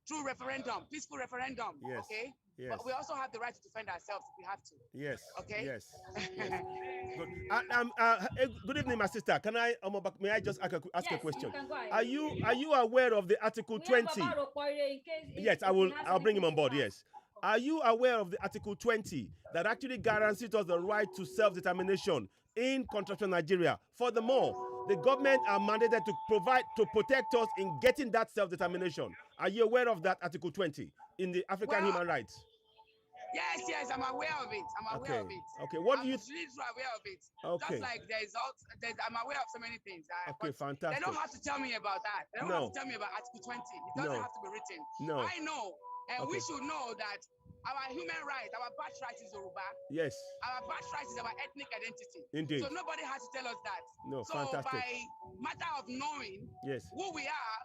through referendum, peaceful referendum. Yes. Okay. Yes. But we also have the right to defend ourselves if we have to. Yes. Okay. Yes. Yes. Good. Good evening, my sister. Can I, may I just ask a Yes, question? you can go ahead. Are you aware of the Article We have 20? Baba Rokoire in case Yes, if I will. he has I'll bring him on anything to board. add. Yes. Are you aware of the Article 20 that actually guarantees us the right to self-determination in contractual Nigeria? Furthermore, the government are mandated to protect us in getting that self-determination. Are you aware of that Article 20 in the African human rights? Yes, I'm aware of it. I'm aware of it. Okay. What I'm do you? really aware of it. Okay. Just like I'm aware of so many things. Okay, but fantastic. They don't have to tell me about that. They don't have to tell me about Article 20. It doesn't have to be written. No. I know, and we should know that our human rights, our birthright is Yoruba. Yes. Our birthright is our ethnic identity. Indeed. So nobody has to tell us that. No, so fantastic. by matter of knowing who we are,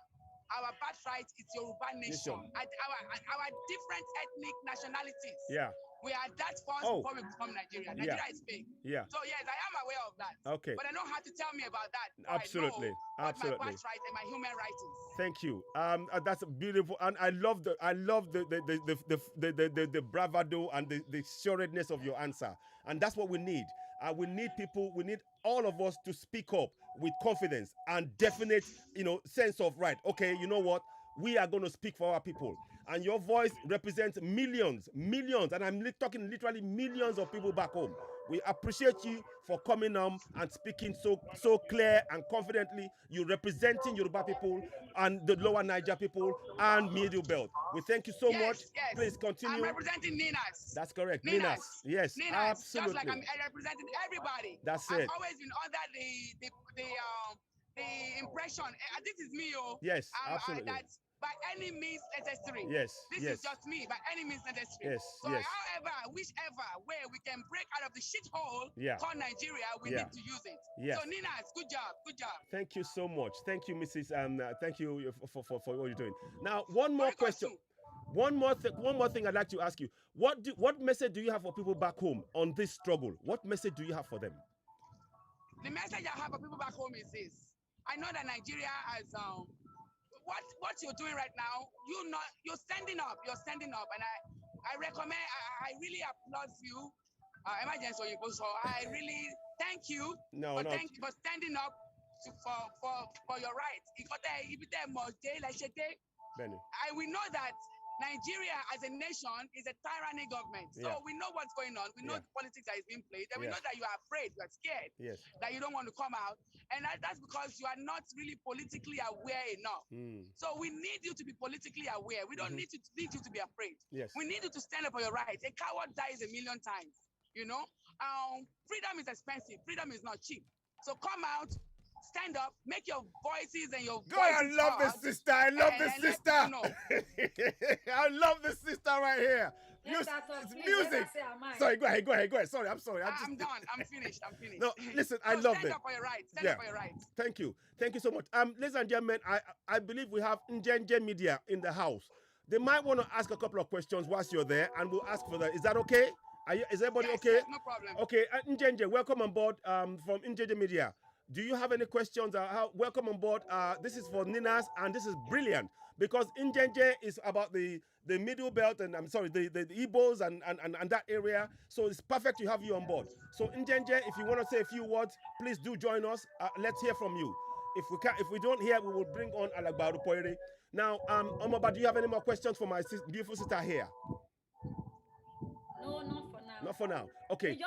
our birthright is Yoruba nation. Our different ethnic nationalities. Yeah. We are that first before we become Nigeria. Nigeria is big. Yeah. So yes, I am aware of that. Okay. But I don't have to tell me about that. Absolutely. I know what my birthright and my human rights is. Thank you. That's beautiful, and I love the bravado and the sureness of your answer, and that's what we need. We need people. We need all of us to speak up with confidence and definite, sense of right. Okay, you know what? We are going to speak for our people, and your voice represents millions, and I'm talking literally millions of people back home. We appreciate you for coming and speaking so clear and confidently. You're representing Yoruba people and the Lower Niger people and Middle Belt. We thank you so much. Yes. Please continue. I'm representing NINAS. That's correct. NINAS. Yes, NINAS. absolutely. Just like I'm representing everybody. That's I've it. always been under the impression. This is me, Yes, absolutely. That's by any means necessary. Yes. This is just me, by any means necessary. Yes. So however, whichever way we can break out of the shithole called Nigeria, we need to use it. Yes. So NINAS, good job. Thank you so much. Thank you, Mrs. Thank you for what you're doing. Now, one more question. One more thing I'd like to ask you. What message do you have for people back home on this struggle? What message do you have for them? The message I have for people back home is this. I know that Nigeria has what you're doing right now, you're standing up, and I recommend, I really applaud you, emergency. So I really thank you for standing up for your rights. And we know that Nigeria as a nation is a tyranny government. So we know what's going on. We know the politics that is being played. And we know that you are afraid, you are scared, that you don't want to come out. And that's because you are not really politically aware enough. So we need you to be politically aware. We don't need you to be afraid. We need you to stand up for your rights. A coward dies a million times. Freedom is expensive. Freedom is not cheap. So come out, stand up, make your voices and your God, I love this sister. I love this sister. I love this sister right here. It's music. Sorry, go ahead. Sorry, I'm sorry. I'm done. I'm finished. No, listen, I love it. Stand up for your rights. Stand up for your rights. Thank you so much. Ladies and gentlemen, I believe we have Njenje Media in the house. They might want to ask a couple of questions whilst you're there, and we'll ask for that. Is that okay? Is everybody okay? Yes, no problem. Okay, Njenje, welcome on board from Njenje Media. Do you have any questions? Welcome on board. This is for NINAS, and this is brilliant because Njenje is about the Middle Belt, and I'm sorry, the Igbos and that area. So it's perfect to have you on board. So Njenje, if you want to say a few words, please do join us. Let's hear from you. If we don't hear, we will bring on Alagbaru Poire. Now, Omoba, do you have any more questions for my beautiful sister here? No, not for now. Not for now. Okay. We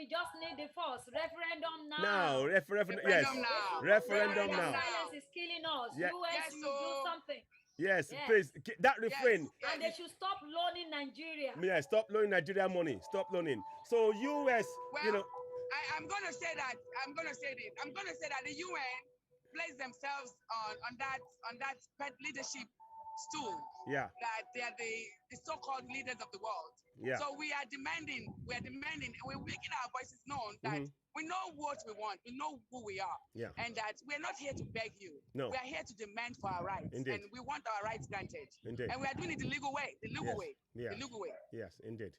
just need the first referendum now. Now, referendum now. Referendum now. Silence is killing us. Yeah. US will do something. Yes, please. That refrain. And they should stop loaning Nigeria. Yeah, stop loaning Nigeria money. Stop loaning. So US, I'm gonna say that. I'm gonna say that the UN place themselves on that leadership stool. Yeah. That they are the so-called leaders of the world. Yeah. So we are demanding, we're making our voices known that we know what we want, we know who we are, and that we're not here to beg you. No. We are here to demand for our rights, Indeed. and we want our rights granted. Indeed. And we are doing it the legal way, the legal way. Yes, indeed.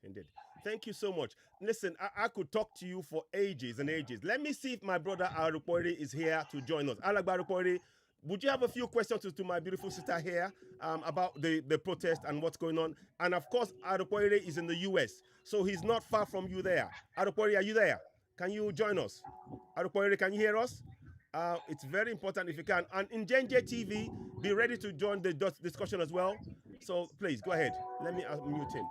Thank you so much. Listen, I could talk to you for ages and ages. Let me see if my brother Arupori is here to join us. Alagba Arupori, would you have a few questions to my beautiful sister here about the protest and what's going on? And of course, Arupori is in the US, so he's not far from you there. Arupori, are you there? Can you join us? Arupori, can you hear us? It's very important if you can. And in Genje TV, be ready to join the discussion as well. So please go ahead. Let me mute him.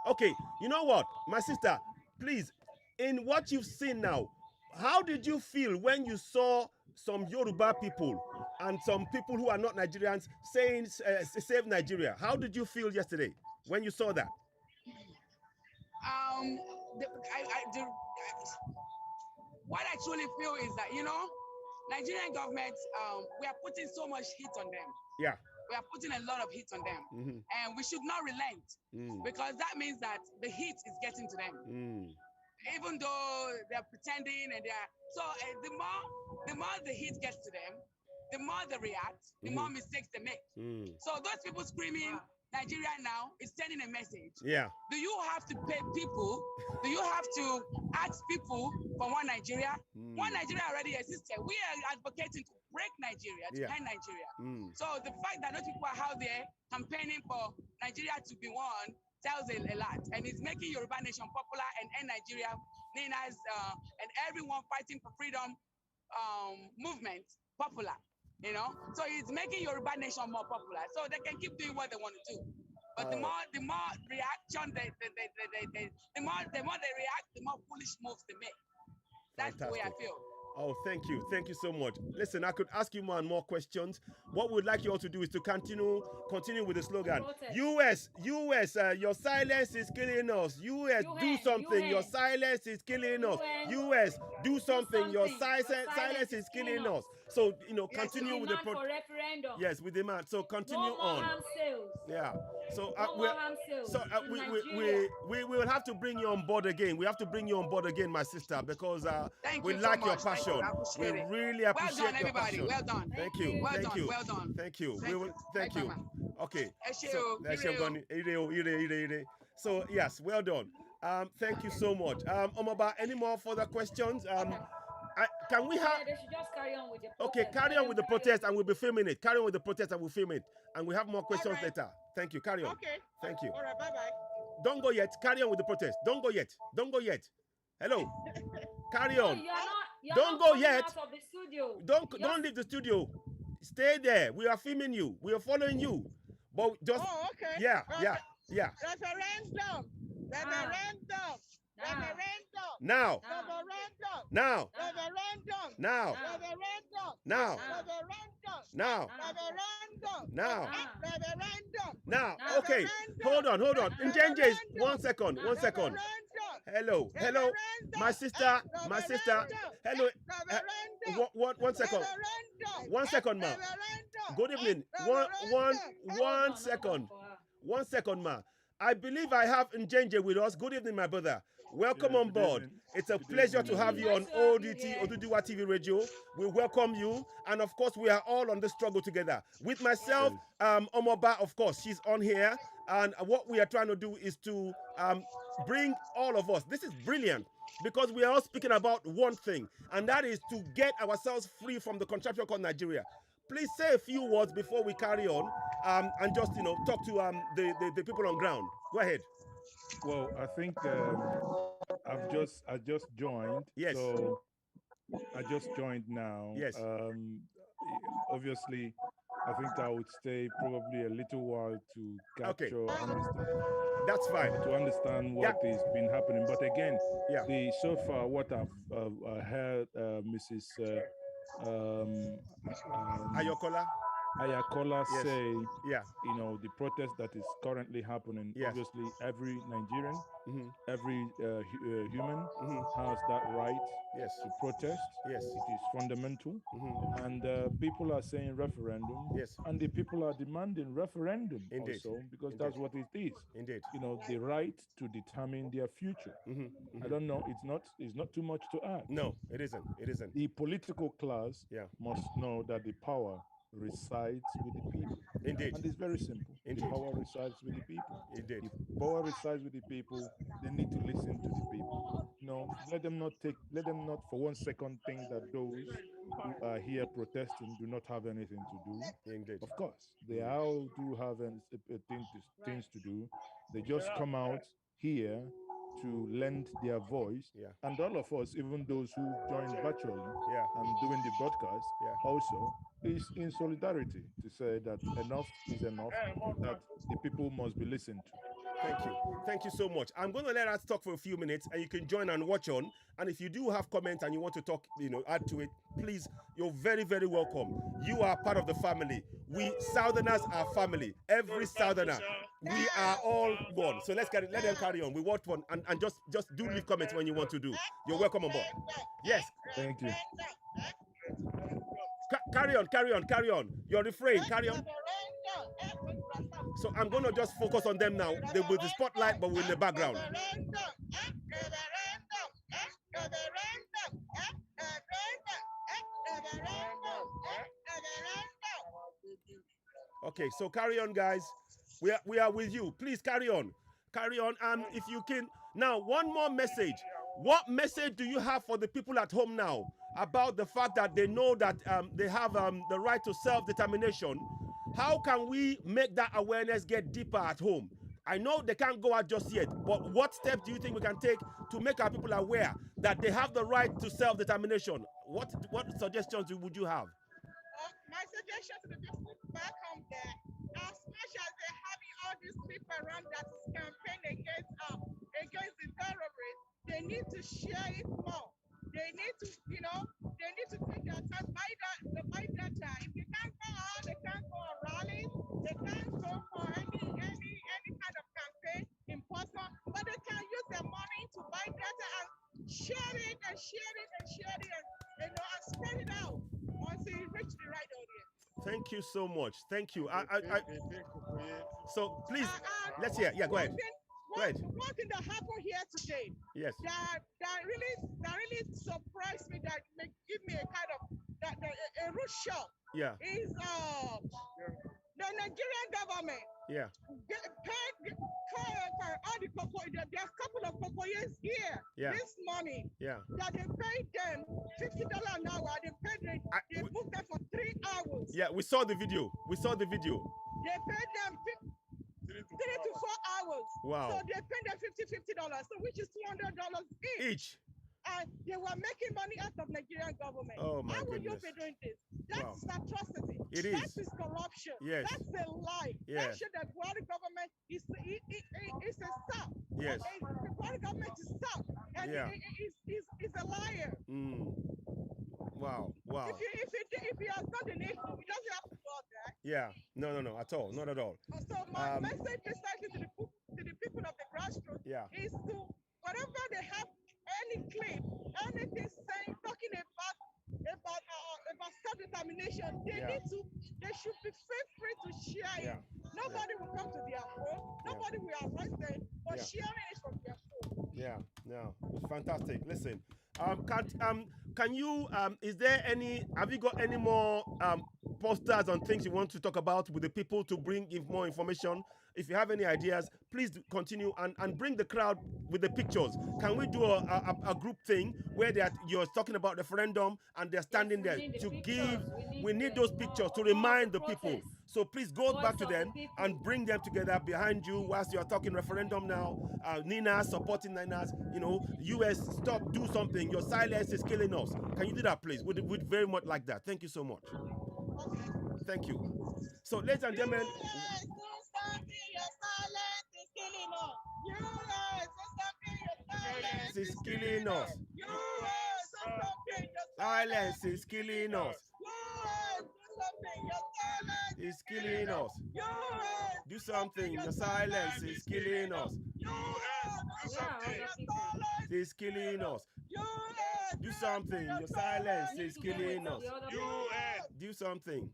Okay, you know what, my sister, please, in what you've seen now, how did you feel when you saw some Yoruba people and some people who are not Nigerians saying save Nigeria? How did you feel yesterday when you saw that? What I truly feel is that, Nigerian government, we are putting so much heat on them. Yeah. We are putting a lot of heat on them. And we should not relent because that means that the heat is getting to them. Even though they're pretending and the more the heat gets to them, the more they react, the more mistakes they make. So those people screaming Nigeria now is sending a message. Yeah. Do you have to pay people? Do you have to ask people for one Nigeria? One Nigeria already existed. We are advocating to break Nigeria, to end Nigeria. So the fact that those people are out there campaigning for Nigeria to be one tells a lot. And it's making Yoruba Nation popular and end Nigeria, NINAS, and everyone fighting for freedom movement popular. So it's making Yoruba Nation more popular, so they can keep doing what they want to do. But the more reaction the more they react, the more foolish moves they make. That's the way I feel. Oh, thank you so much. Listen, I could ask you more and more questions. What we'd like you all to do is to continue with the slogan. US, your silence is killing us. US, do something. Your silence is killing us. US, do something. Your silence is killing us. So, continue with the referendum. Yes, with the demand. So continue on. Yeah. So we will have to bring you on board again. We have to bring you on board again, my sister, because we like your passion. We really appreciate your passion. Well done. Thank you. Thank you. Well done. Thank you. Thank you. Okay. So yes, well done. Thank you so much. Omaba, any more further questions? Can we have? They should just carry on with the protest. Okay, carry on with the protest, and we'll be filming it. Carry on with the protest, and we'll film it, and we have more questions later. Thank you. Carry on. Okay. Thank you. All right. Bye. Don't go yet. Carry on with the protest. Don't go yet. Hello. Carry on. Don't go yet. Out of the studio. Don't leave the studio. Stay there. We are filming you. We are following you. But just okay. Yeah. Referendum. Now. Okay. Hold on. Njenje, 1 second. Hello. My sister. Hello. What? 1 second. 1 second, ma. Good evening. One second. 1 second, ma. I believe I have Njenje with us. Good evening, my brother. Welcome on board. It's a pleasure to have you on Oduduwa TV Radio. We welcome you. And of course, we are all on the struggle together. With myself, Omoba, of course, she's on here. And what we are trying to do is to bring all of us. This is brilliant because we are all speaking about one thing, and that is to get ourselves free from the contraption called Nigeria. Please say a few words before we carry on and just, talk to the people on ground. Go ahead. Well, I think I just joined. Yes. So I just joined now. Yes. Obviously, I think I would stay probably a little while to capture. That's fine. To understand what has been happening. But again, so far what I've heard, Mrs. Ayokola. Ayatollah Yes. say, Yeah. you know, the protest that is currently happening, Yes. obviously every Nigerian, Mm-hmm. every human Mm-hmm. has that right Yes. to protest. Yes. It is fundamental. Mm-hmm. And people are saying referendum. Yes. And the people are demanding referendum Indeed. also, because Indeed. that's what it is. Indeed. You know, the right to determine their future. Mm-hmm. I don't know. It's not too much to add. No, it isn't. It isn't. The political class Yeah. must know that the power resides with the people. Indeed. And it's very simple. Indeed. The power resides with the people. Indeed. If power resides with the people, they need to listen to the people. No, let them not for 1 second think that those who are here protesting do not have anything to do. Indeed. Of course, they all do have things to do. They just come out here to lend their voice. Yeah. And all of us, even those who joined virtually Yeah. and doing the broadcast, Yeah. also is in solidarity to say that enough is enough, that the people must be listened to. Thank you. Thank you so much. I'm going to let us talk for a few minutes and you can join and watch on. And if you do have comments and you want to talk, add to it, please, you're very, very welcome. You are part of the family. We Southerners are family. Every Southerner. We are all one. So let them carry on. We watch one and just do leave comments when you want to do. You're welcome on board. Yes. Thank you. Carry on. Your refrain, carry on. So I'm going to just focus on them now. They with the spotlight, but with the background. Okay, so carry on, guys. We are with you. Please carry on. Carry on. If you can. Now, one more message. What message do you have for the people at home now about the fact that they know that they have the right to self-determination? How can we make that awareness get deeper at home? I know they can't go out just yet, but what steps do you think we can take to make our people aware that they have the right to self-determination? What suggestions would you have? My suggestion to the people back home there, as much as they're having all these people around that is campaigning against the terrorists, they need to share it more. They need to, they need to take their time, buy data. If they can't go out, they can't go on rallies, they can't go for any kind of campaign in person, but they can use their money to buy data and share it and spread it out until it reaches the right audience. Thank you so much. Thank you. So please, let's hear. Yeah, go ahead. One thing that happened here today, yes, that really surprised me, that give me a kind of a rude shock. Yeah, is the Nigerian government. Yeah, paid all the there's a couple of cocoyers here. Yeah, this money. Yeah, that they paid them $50 an hour. They booked them for 3 hours. Yeah, we saw the video. They paid them 3 to 4 hours. Wow. So they paid them $50, so which is $200 each. And they were making money out of Nigerian government. Oh my How would goodness. you be doing this? That's atrocity. It is. That is corruption. Yes. That's a lie. Yes. That should that the government is a stop. Yes. The government is stop. And is a liar. Wow. If he has done the needful, he doesn't have to go out there. Yeah. No, at all. Not at all. So my message precisely to the people of the grassroots is to, whatever they have, any clip, anything saying, talking about self-determination, they should be free to share it. Nobody will come to their phone, nobody will arrest them, but sharing it from their phone. Yeah, no, it's fantastic. Listen, can you is there any, have you got any more posters and things you want to talk about with the people to bring more information? If you have any ideas, please continue and bring the crowd with the pictures. Can we do a group thing where you're talking about referendum and they're standing there to give? We need those pictures to remind the people. So please go back to them and bring them together behind you whilst you're talking referendum now. NINAS, supporting NINAS, US, stop, do something. Your silence is killing us. Can you do that, please? We'd very much like that. Thank you so much. Thank you. So, ladies and gentlemen, silence is killing us. Silence is killing us. It's killing us. Do something. Your silence is killing us. It's killing us. Do something. Your silence is killing us. Do something.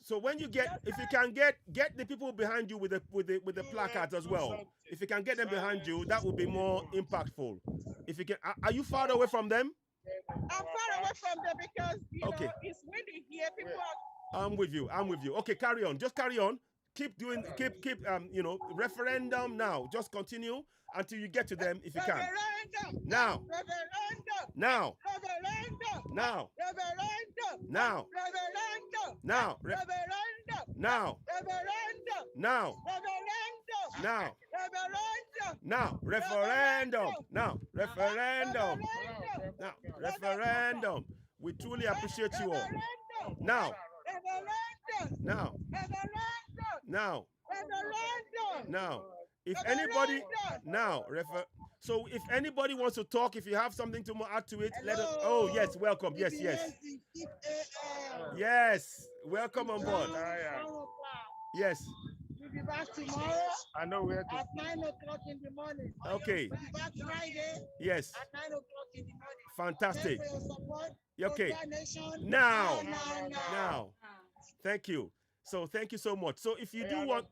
So when you get, if you can get the people behind you with the placards as well. If you can get them behind you, that would be more impactful. If you can, are you far away from them? I'm far away from them because you know it's windy here. People are. I'm with you. Okay, carry on. Just carry on. Keep doing. Keep. Referendum now. Just continue until you get to them if you can. Referendum. Now. Referendum. Now. Referendum. Now. Referendum. Now. Referendum. Now. Referendum. Now. Referendum. Now. Referendum. Now. Referendum. Now. Referendum. Now. Referendum. Now. Referendum. We truly appreciate you all. Now. Now. Now. Now. If anybody now so if anybody wants to talk, if you have something to add to it, let us. Oh yes, welcome. Yes. Yes, welcome on board. Yes. We'll be back tomorrow. I know where to. At 9 o'clock in the morning. Okay. We'll be back Friday. Yes. At 9 o'clock in the morning. Fantastic. Thanks for your support. Okay. Now. Thank you. So thank you so much. So if you do want,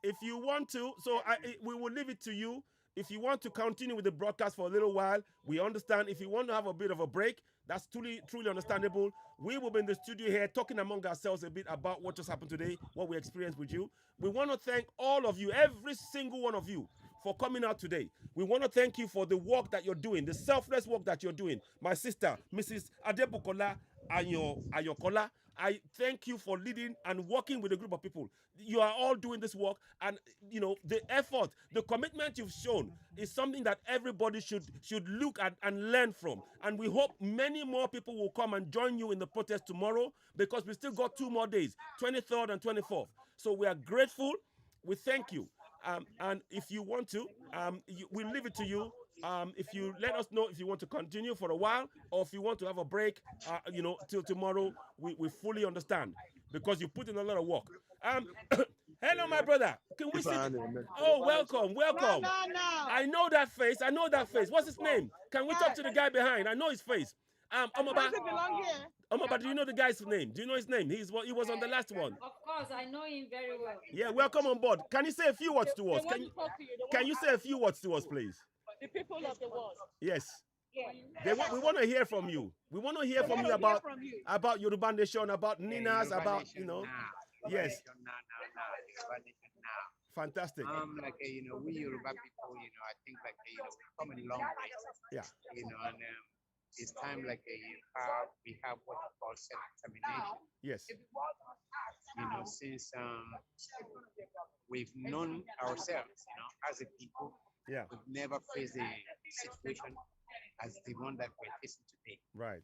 if you want to, so we will leave it to you. If you want to continue with the broadcast for a little while, we understand. If you want to have a bit of a break, that's truly understandable. We will be in the studio here talking among ourselves a bit about what just happened today, what we experienced with you. We want to thank all of you, every single one of you, for coming out today. We want to thank you for the work that you're doing, the selfless work that you're doing. My sister, Mrs. Adebukola Ayokola, I thank you for leading and working with a group of people. You are all doing this work, and the effort, the commitment you've shown is something that everybody should look at and learn from. And we hope many more people will come and join you in the protest tomorrow, because we still got 2 more days, 23rd and 24th. So we are grateful. We thank you. And if you want to, we'll leave it to you. If you let us know if you want to continue for a while, or if you want to have a break, till tomorrow, we fully understand, because you put in a lot of work. Hello, my brother. Can we sit? Oh, welcome. No. I know that face. What's his name? Can we talk to the guy behind? I know his face. Does it belong here? But do you know the guy's name? Do you know his name? He was on the last one. Of course, I know him very well. Yeah, welcome on board. Can you say a few words to us? Can you say a few words to us, please? The people of the world. Yes. Yeah. We want to hear from you. We want to hear from you about Yoruba Nation, about NINAS, about, Yes. Fantastic. We Yoruba people, I think we've come a long way. Yeah. And it's time we have what we call self-determination. Yes. Since we've known ourselves, as a people, yeah, we've never faced a situation as the one that we're facing today. Right.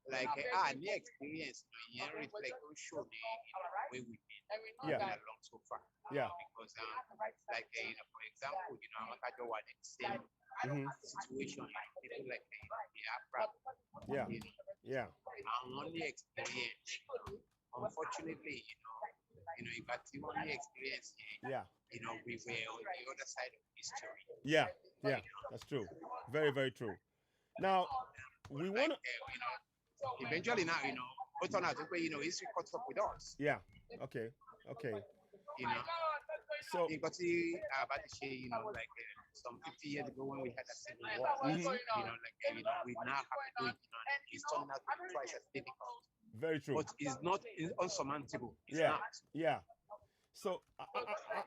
The experience, show the way we've been along so far. Yeah. Because for example, I'm in the same situation, people Biafra. Yeah. Our only experience, unfortunately, you got the only experience here. Yeah. We were on the other side of history. Yeah. Yeah. That's true. Very, very true. Now, we want to. Eventually, now, we turn out history caught up with us. Yeah. Okay. So, some 50 years ago when we had a civil war, we now have to do it. It's turning out to be twice as difficult. Very true. But it's not unsurmountable. It's yeah. not. Yeah. So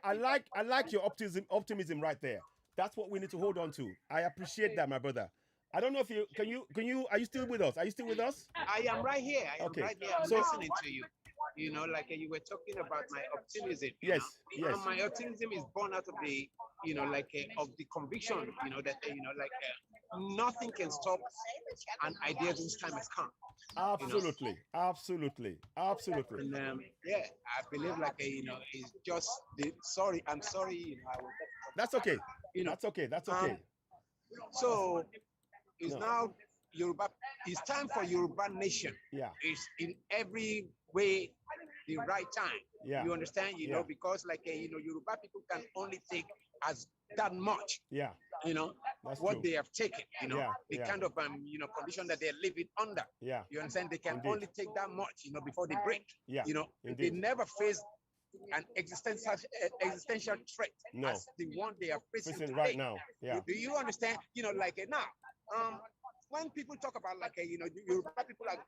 I like your optimism right there. That's what we need to hold on to. I appreciate that, my brother. I don't know if you are you still with us? Are you still with us? I am right here. I'm so, listening to you. You were talking about my optimism. Yes. And my optimism is born out of the, of the conviction, that, nothing can stop an idea whose time has come. Absolutely. Absolutely. And I believe, it's just I'm sorry. That's okay. That's okay. So it's now, Yoruba, it's time for Yoruba nation. Yeah. It's in every way the right time. Yeah. You understand? You know, because like Yoruba people can only take as that much. Yeah. You know, that's what true. they have taken, you know, the Yeah. kind of condition that they're living under. Yeah. You understand? They can Indeed. only take that much, you know, before they break. Yeah. You know, Indeed. they never face an existential threat as the one they are facing right now. Yeah. Do you understand? You know, like now, when people talk about like Yoruba people are,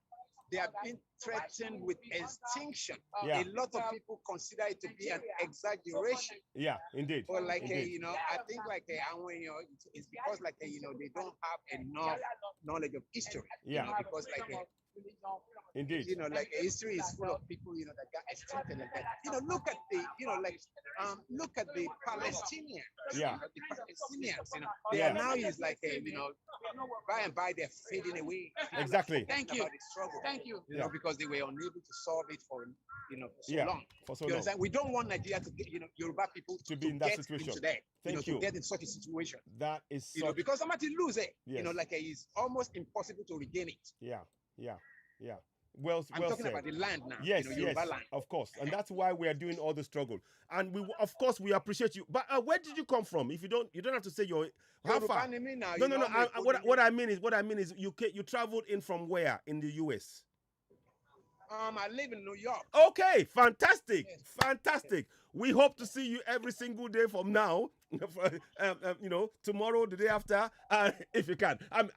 they have been threatened with extinction. Yeah. A lot of people consider it to be an exaggeration. Yeah, indeed. But like indeed. I think like it's because like they don't have enough knowledge of history. Yeah. You know, because like indeed. You know, like history is full of people, you know, that got extincted like that. You know, look at the, look at the Palestinians. Yeah. The Palestinians, you know, they are now is like by and by they're fading away. Exactly. Thank you. About the struggle. Thank you. You know, because they were unable to solve it for so long. For so You long. understand? We don't want Nigeria to get, Yoruba people to be in that situation. Into that, Thank you. to get in such a situation. That is you know, because somebody lose it, yes. Like it's almost impossible to regain it. Yeah. I'm talking said. about the land now. Yes, Yoruba land. of course, and that's why we are doing all the struggle. And we, of course, we appreciate you. But where did you come from? If you don't have to say your how far. No. What I mean is, you traveled in from where in the U.S. I live in New York. Okay, fantastic, fantastic. We hope to see you every single day from now. Tomorrow, the day after, if you can. I'm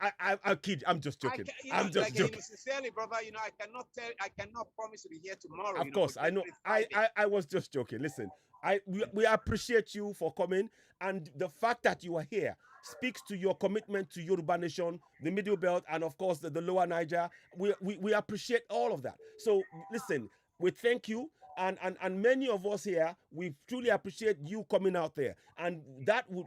kidding. I'm just joking. I'm just joking. Sincerely, brother, I cannot promise to be here tomorrow. Of course, I know. I was just joking. Listen, we appreciate you for coming, and the fact that you are here speaks to your commitment to Yoruba Nation, the Middle Belt, and of course the Lower Niger. We appreciate all of that. So listen, we thank you. And many of us here, we truly appreciate you coming out there, and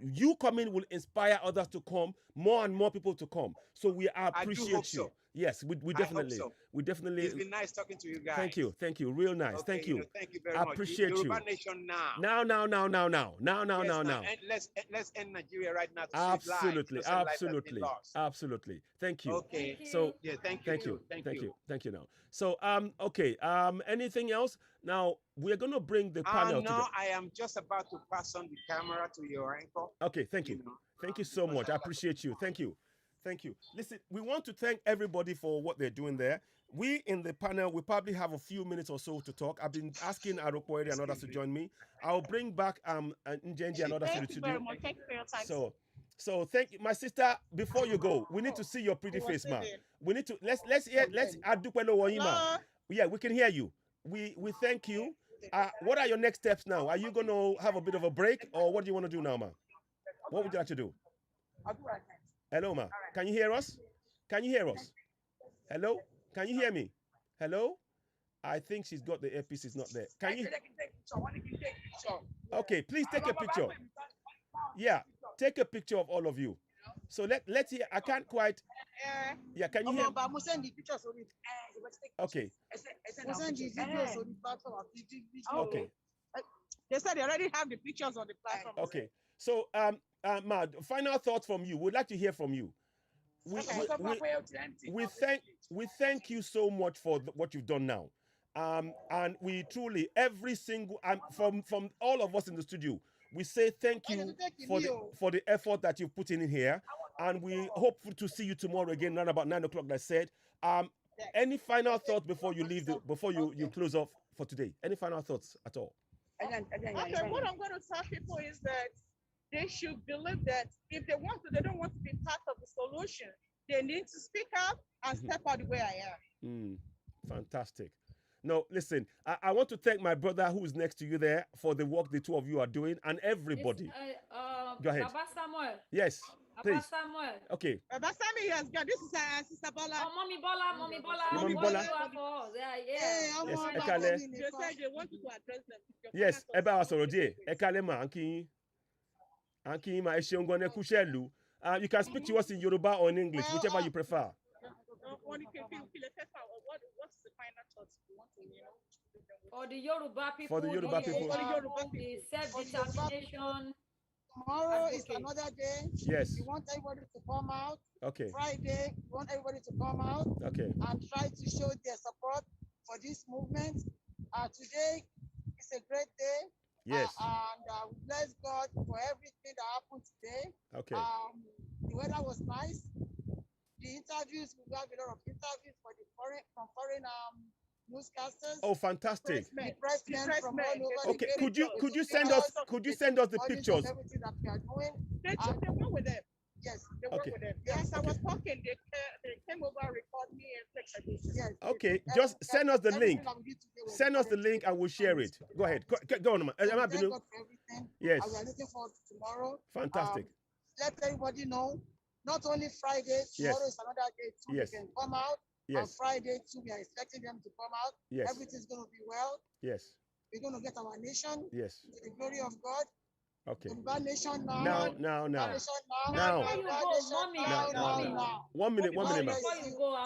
you coming will inspire others to come, more and more people to come. So we appreciate you. So. Yes, we definitely, It's been nice talking to you guys. Thank you, real nice. Okay, thank you. Thank you very much. Appreciate you. Yoruba Nation now. Now. Let's end Nigeria right now. Absolutely. Thank you. Okay. So thank you. Thank you. Now. So okay. Anything else? Now we're gonna bring the panel. No, I am just about to pass on the camera to your anchor. Okay. Thank you. Thank you so much. I appreciate you. Thank you. Listen, we want to thank everybody for what they're doing there. We in the panel, we probably have a few minutes or so to talk. I've been asking Arokoere and others to join me. I'll bring back Njenji and others to the studio. Thank you very much. Thank you for your time. So thank you, my sister. Before you go, we need to see your pretty face, man. We need to let's Adupelo Wahima. Yeah, we can hear you. We thank you. What are your next steps now? Are you going to have a bit of a break, or what do you want to do now, ma? What would you like to do? I'll do right now. Hello, ma. Can you hear us? Hello? Can you hear me? Hello? I think she's got the earpiece. Is not there. Can you? Okay, please take a picture. Yeah, take a picture of all of you. So let's hear. I can't quite. Yeah, can you hear? Okay. Okay. They said they already have the pictures on the platform. Okay. So, Ma, final thoughts from you. We'd like to hear from you. We thank you so much for what you've done now. And we truly, every single, from all of us in the studio, we say thank you for the effort that you've put in here. And we hope to see you tomorrow again around about 9 o'clock, like I said. Any final thoughts before you leave, before you close off for today? Any final thoughts at all? Okay, what I'm going to tell people is that they should believe that if they don't want to be part of the solution, they need to speak up and step out the way I am. Fantastic. No, listen, I want to thank my brother who is next to you there for the work the two of you are doing, and everybody. Go ahead. Baba Samuel. Yes, please. Baba Samuel. Okay. Baba Samuel, yes, God, this is Sister Bola. Oh, Mommy Bola. Mommy Bola. Yeah. Yes, Ekale. They said they want you to address them. Yes, Eba Asorodi. Ekale ma anki ma eshiongone kushelu. You can speak to us in Yoruba or in English, whichever you prefer. What's the final thoughts you want to hear? For the Yoruba people. For the Yoruba people. The self-determination. Tomorrow is another day. Yes. We want everybody to come out. Okay. Friday, we want everybody to come out. Okay. And try to show their support for this movement. Today is a great day. Yes. And we bless God for everything that happened today. Okay. The weather was nice. The interviews, we have a lot of interviews from foreign newscasters. Oh, fantastic! The pressmen from all over. Okay, could you send us the pictures? Everything that we are doing. They were with them. Yes, they work with them. Yes, I was talking. They came over and record me and fix it. Yes. Okay, just send us the link. Send us the link and we'll share it. Go ahead. Go on, man. Thank God for everything. Yes. We are looking forward to tomorrow. Fantastic. Let everybody know. Not only Friday, tomorrow is another day too. Yes. They can come out. Yes. On Friday too, we are expecting them to come out. Yes. Everything's going to be well. Yes. We're going to get our nation. Yes. To the glory of God. Okay. Yoruba nation now. Now. Now. Before you go, mommy. 1 minute, Before man. you go,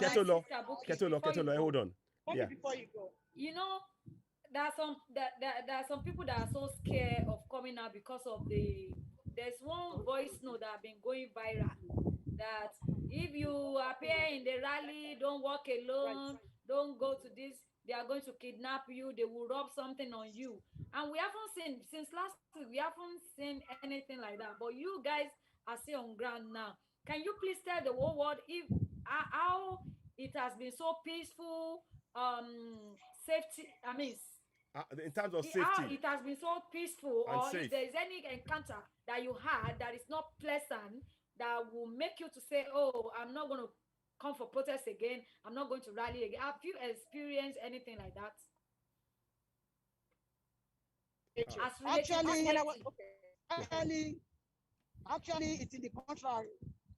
Ketolo, hold on. Yeah. Before you go. You know, there are some people that are so scared of coming out because of there's one voice note that have been going viral that if you appear in the rally, don't walk alone, don't go to this, they are going to kidnap you, they will rub something on you. And we haven't seen, since last week, we haven't seen anything like that. But you guys are still on ground now. Can you please tell the whole world if how it has been so peaceful, safety, in terms of safety, how it has been so peaceful, or safe. if there is any encounter that you had that is not pleasant, that will make you to say, oh, I'm not going to come for protest again, I'm not going to rally again. Have you experienced anything like that? Actually, it's in the contrary.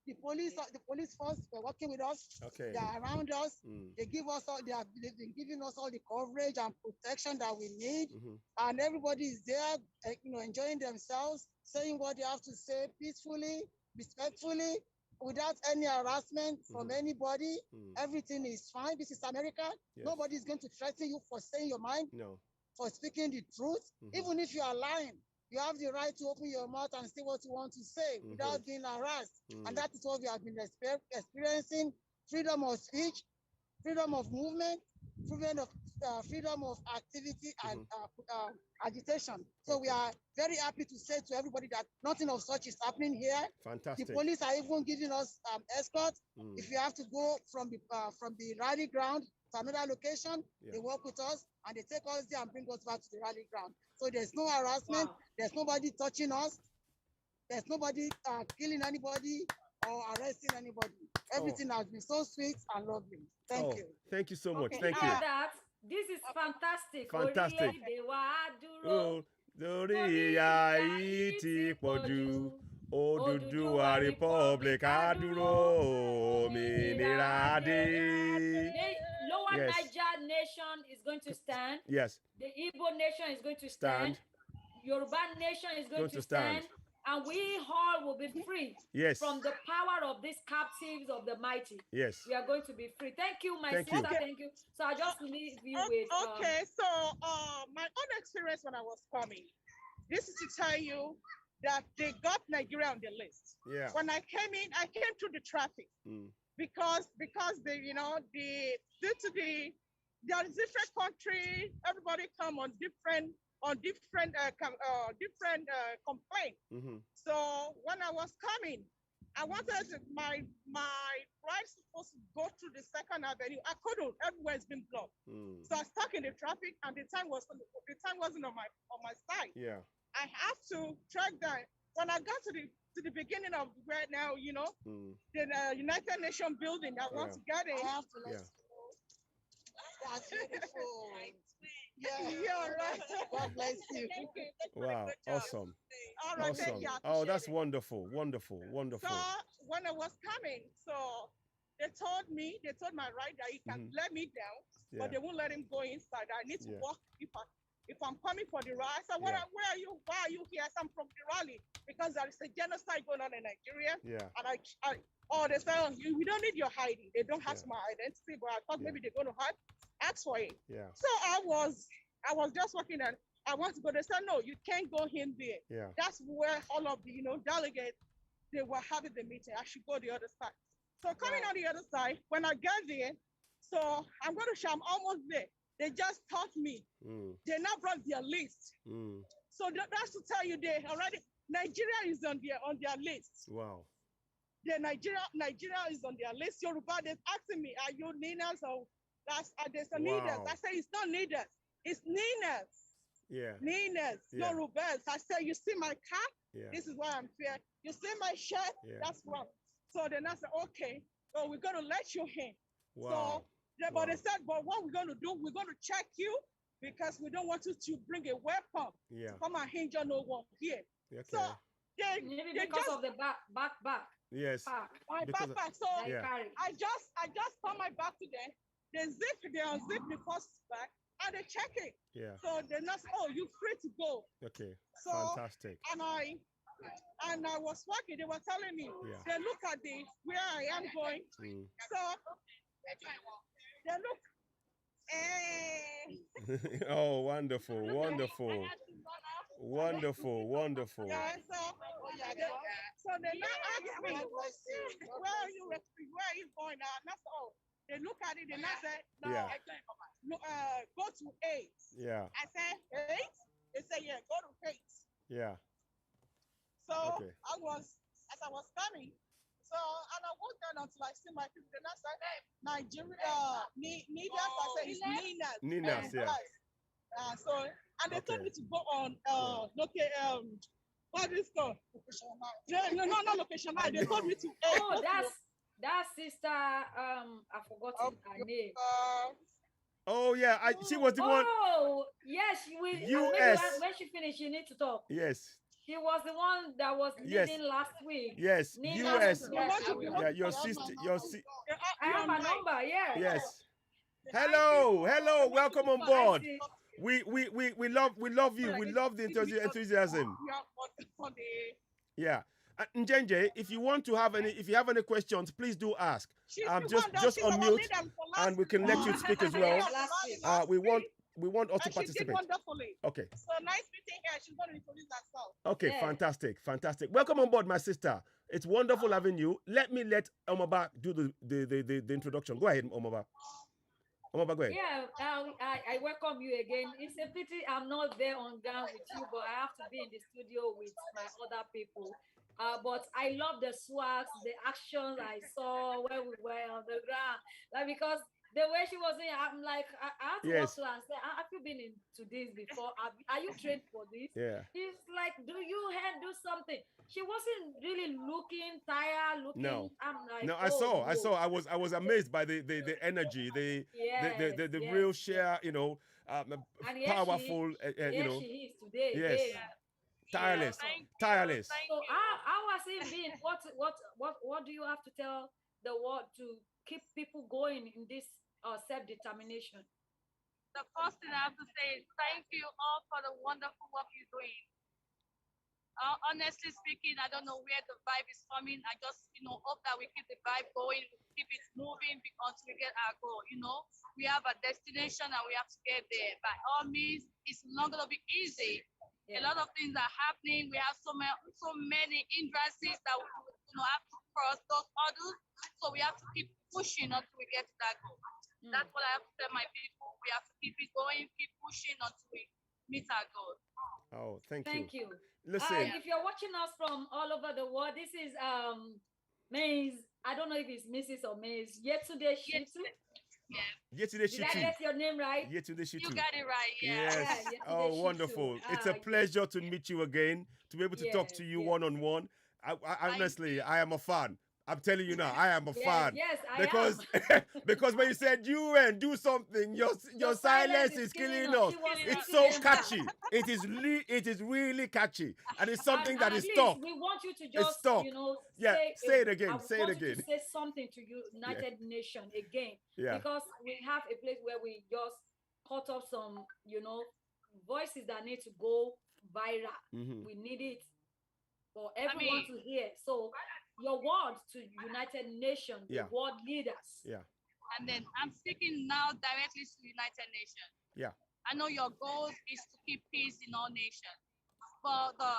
The police force, they're working with us. Okay. They are around us. They give us they've been giving us all the coverage and protection that we need. And everybody is there, enjoying themselves, saying what they have to say peacefully, respectfully, without any harassment from anybody. Everything is fine. This is America. Yes. Nobody is going to threaten you for saying your mind, for speaking the truth. Even if you are lying, you have the right to open your mouth and say what you want to say without being harassed. And that is what we have been experiencing. Freedom of speech, freedom of movement, freedom of activity and agitation. So we are very happy to say to everybody that nothing of such is happening here. Fantastic. The police are even giving us escort. If you have to go from the rally ground to another location, they work with us and they take us there and bring us back to the rally ground. So there's no harassment. There's nobody touching us. There's nobody killing anybody or arresting anybody. Everything has been so sweet and lovely. Thank you. Thank you so much. Okay. Thank you. This is fantastic. Fantastic. Oduduwa Republic aduro minirade. Lower Niger nation is going to stand. Yes. The Igbo nation is going to stand. Yoruba nation is going to stand. And we all will be free from the power of these captives of the mighty. Yes. We are going to be free. Thank you, my sister. Thank you. So I just leave you with... Okay, so my own experience when I was coming, this is to tell you that they got Nigeria on the list. Yeah. When I came in, I came through the traffic because they, due to there is different country, everybody come on different complaint. So when I was coming, I wanted my ride supposed to go through the second avenue. I couldn't. Everywhere has been blocked. So I was stuck in the traffic, and the time wasn't on my side. Yeah. I have to track down. When I got to the beginning of right now, the United Nations building, I want to get in. I have to let you know. That's beautiful. Yeah, right. God bless you. Wow, awesome. All right, awesome. Oh, that's wonderful, wonderful, wonderful. So when I was coming, they told my rider he can let me down, but they won't let him go inside. I need to walk if I'm coming for the rally. I said, where are you? Why are you here? I said, I'm from the rally because there is a genocide going on in Nigeria. Yeah. And they said, we don't need your hiding. They don't have my identity, but I thought maybe they're going to ask for it. Yeah. So I was just walking and I want to go. They said, no, you can't go in there. Yeah. That's where all of the, delegates, they were having the meeting. I should go the other side. So coming on the other side, when I get there, so I'm going to show I'm almost there. They just taught me. They now brought their list. So that's to tell you they already, Nigeria is on their list. Wow. The Nigeria is on their list. Yoruba, they're asking me, are you NINAS or there's a NINAS? I say, it's not NINAS, it's NINAS. Yeah. NINAS, yeah. Yorubas. I say, you see my cap? Yeah. This is why I'm here. You see my shirt? Yeah. That's wrong. So then I said, okay, so we're going to let you in. Wow. So, but they said, but what we're going to do, we're going to check you because we don't want you to bring a weapon. Yeah. Come and hinder no one here. Okay. So they because of the backpack. Yes. My backpack. So yeah. I just turn my back to them. They unzip the first back and they check it. Yeah. So they're not, oh, you're free to go. Okay. So, fantastic. And I was walking, they were telling me, they look at where I am going. So they look. Oh, wonderful, wonderful. Wonderful, wonderful. Yeah, so they now ask me, where are you going now? And that's all. They look at it, they now say, no, go to 8. Yeah. I said, 8? They say, yeah, go to 8. Yeah. So as I was coming, so, and I walked down until I see my people. Then I said, Nigeria, NINAS, I said, it's NINAS. NINAS, yeah. So, and they told me to go on, what is it called? No, not location. They told me to. Oh, that's sister, I forgot her name. Oh, yeah, she was the one. Oh, yes, US. When she finished, you need to talk. Yes. She was the one that was leading last week. Yes, US. Yeah, your sister. I have a number, yeah. Yes. Hello, welcome on board. We love you. We love the enthusiasm. Yeah. Njenje, if you have any questions, please do ask. Just unmute and we can let you speak as well. We want us to participate. Okay. So nice meeting her. She's going to introduce herself. Okay, fantastic. Welcome on board, my sister. It's wonderful having you. Let Omaba do the introduction. Go ahead, Omaba. Omaba, go ahead. Yeah, I welcome you again. It's a pity I'm not there on ground with you, but I have to be in the studio with my other people. But I love the swags, the actions I saw when we were on the ground. Because the way she was in, I'm like, I had to walk to her and say, have you been into this before? Are you trained for this? Yeah. He's like, do something? She wasn't really looking tired, No. I'm like, no, I saw. I was amazed by the energy, the real share, powerful, she is today. Yes. Yeah. Tireless. So how has it been? What do you have to tell the world to keep people going in this self-determination? The first thing I have to say is thank you all for the wonderful work you're doing. Honestly speaking, I don't know where the vibe is coming. I just, hope that we keep the vibe going, keep it moving until we get our goal. We have a destination and we have to get there. By all means, it's not going to be easy. Yeah. A lot of things are happening. We have so many hindrances that we have to cross those hurdles. So we have to keep pushing until we get to that goal. That's what I have to tell my people. We have to keep it going, keep pushing until we meet our goal. Oh, thank you. Listen, if you're watching us from all over the world, this is Maze. I don't know if it's Mrs. or Maze. Yesterday, Shitu. Yesterday, Shitu. Did I get your name right? Yesterday, Shitu. You got it right. Yes. Oh, wonderful! It's a pleasure to meet you again. To be able to talk to you one-on-one. I honestly, I am a fan. I'm telling you now, I am a fan. Yes, because when you said UN do something, your silence is killing us. It's so catchy. It is really catchy, and it's something that is stuck. We want you to just say it again. Say it again. Say something to United Nations again, because we have a place where we just cut off some voices that need to go viral. We need it for everyone to hear. So your words to United Nations, the world leaders. Yeah. And then I'm speaking now directly to United Nations. Yeah. I know your goal is to keep peace in all nations. But the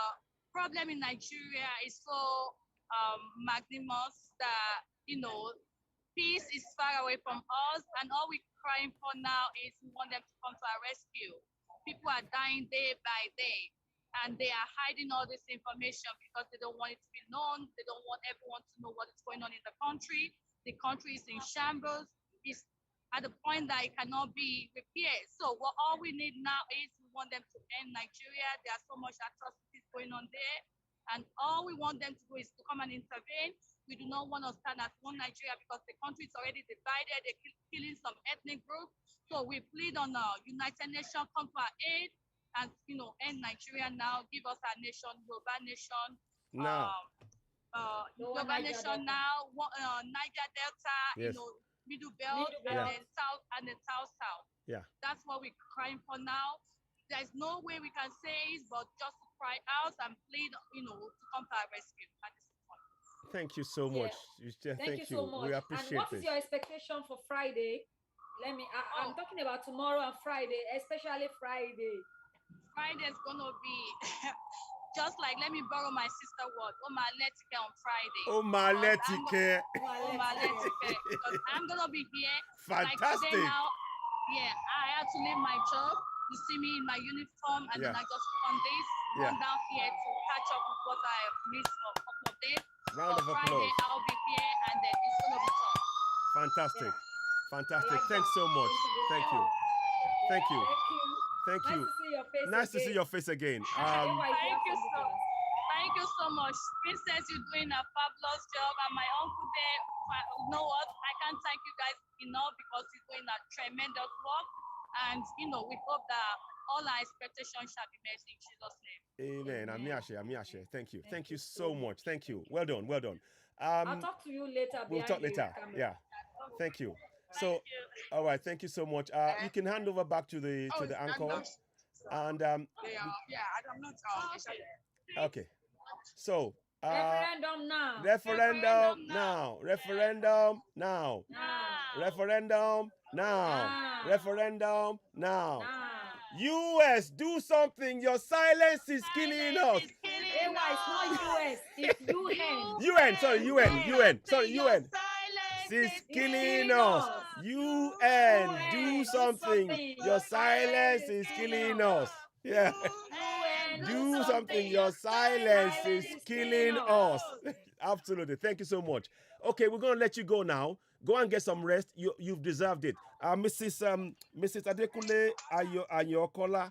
problem in Nigeria is so magnanimous that, peace is far away from us, and all we're crying for now is we want them to come to our rescue. People are dying day by day, and they are hiding all this information because they don't want it to be known. They don't want everyone to know what is going on in the country. The country is in shambles. It's at the point that it cannot be repaired. So all we need now is we want them to end Nigeria. There are so much atrocities going on there, and all we want them to do is to come and intervene. We do not want to stand as one Nigeria because the country is already divided. They're killing some ethnic groups. So we plead on the United Nations, come to our aid and, end Nigeria now. Give us our nation, Yoruba nation. Now. Yoruba nation now, Niger Delta, Yes. Middle Belt, and then South and then South. Yeah. That's what we're crying for now. There's no way we can say it, but just to cry out and plead, to come to our rescue at this point. Thank you so much. Thank you so much. We appreciate and what it. is your expectation for Friday? I'm talking about tomorrow and Friday, especially Friday. Friday is going to be just like, let me borrow my sister word, Omaletike on Friday. Omaletike. Because I'm going to be here. Fantastic. Like today now, I had to leave my job. You see me in my uniform, and then I just put on this, run down here to catch up with what I missed for a couple of days. Round of applause. Friday, I'll be here, and then it's going to be tough. Fantastic. Fantastic. Thanks so much. Thank you. Thank you. Thank you. Nice to see your face again. Thank you so much. Princess, you're doing a fabulous job. And my uncle there, you know what? I can't thank you guys enough because you're doing a tremendous work. And, we hope that all our expectations shall be met in Jesus' name. Amen. Amiashe. Thank you. Thank you so much. Thank you. Well done. Well done. I'll talk to you later. We'll talk later. Yeah. Thank you. So, all right. Thank you so much. You can hand over back to the anchor. And I'm not. Okay. So. Referendum now. Referendum now. Referendum now. Referendum now. Referendum now. US, do something. Your silence is killing us. It's not US. It's UN. UN. Sorry, UN. Sorry, UN. It's killing us. UN, do something. Your silence is killing us. Yeah. Do something. Your silence is killing us. Absolutely. Thank you so much. Okay, we're going to let you go now. Go and get some rest. You've deserved it. Mrs. Adekunle Ayokola,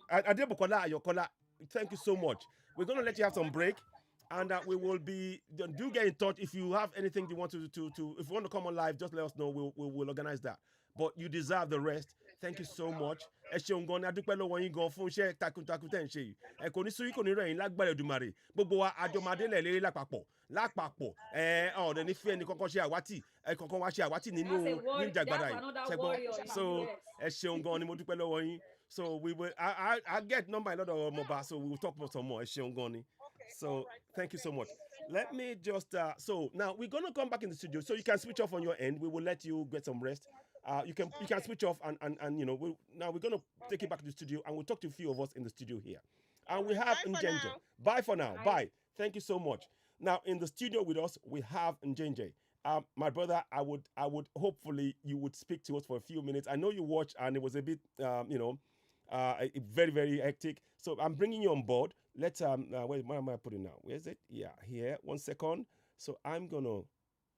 Adebukola Ayokola, thank you so much. We're going to let you have some break. And we will be, do get in touch if you have anything you want to if you want to come on live, just let us know. We'll organize that. But you deserve the rest. Thank you so much. Ẹ ṣeun gan ni adúpẹ́ lọ́wọ́ yín gan fún iṣẹ́ takuntakun tẹ́ ń ṣe yìí. Ẹ kò ní sún yín kò ní rẹ̀ yín lágbára Èdùmàrè. Gbogbo wa àjọmọdé lẹ̀ lérí lápapọ̀. Ọ̀dẹ̀ ní fí ẹni kankan ṣe àwátì. Ẹ kankan wá ṣe àwátì nínú ìjàgbádá yìí. Ṣẹ́gbọ́n. So ẹ ṣeun gan ni mo dúpẹ́ lọ́wọ́ yín. So we will. I get number a lot of mobile. So we will talk about some more. Ẹ ṣeun gan ni. So thank you so much. Let me just so now we're gonna come back in the studio, so you can switch off on your end. We will let you get some rest. You can switch off and now we're gonna take it back to the studio and we'll talk to a few of us in the studio here. And we have Njenje. Bye for now. Bye. Thank you so much. Now in the studio with us we have Njenje. My brother, I would hopefully you would speak to us for a few minutes. I know you watched and it was a bit very, very hectic. So I'm bringing you on board. Let's where am I putting now? Where is it? Yeah, here. 1 second. So I'm gonna.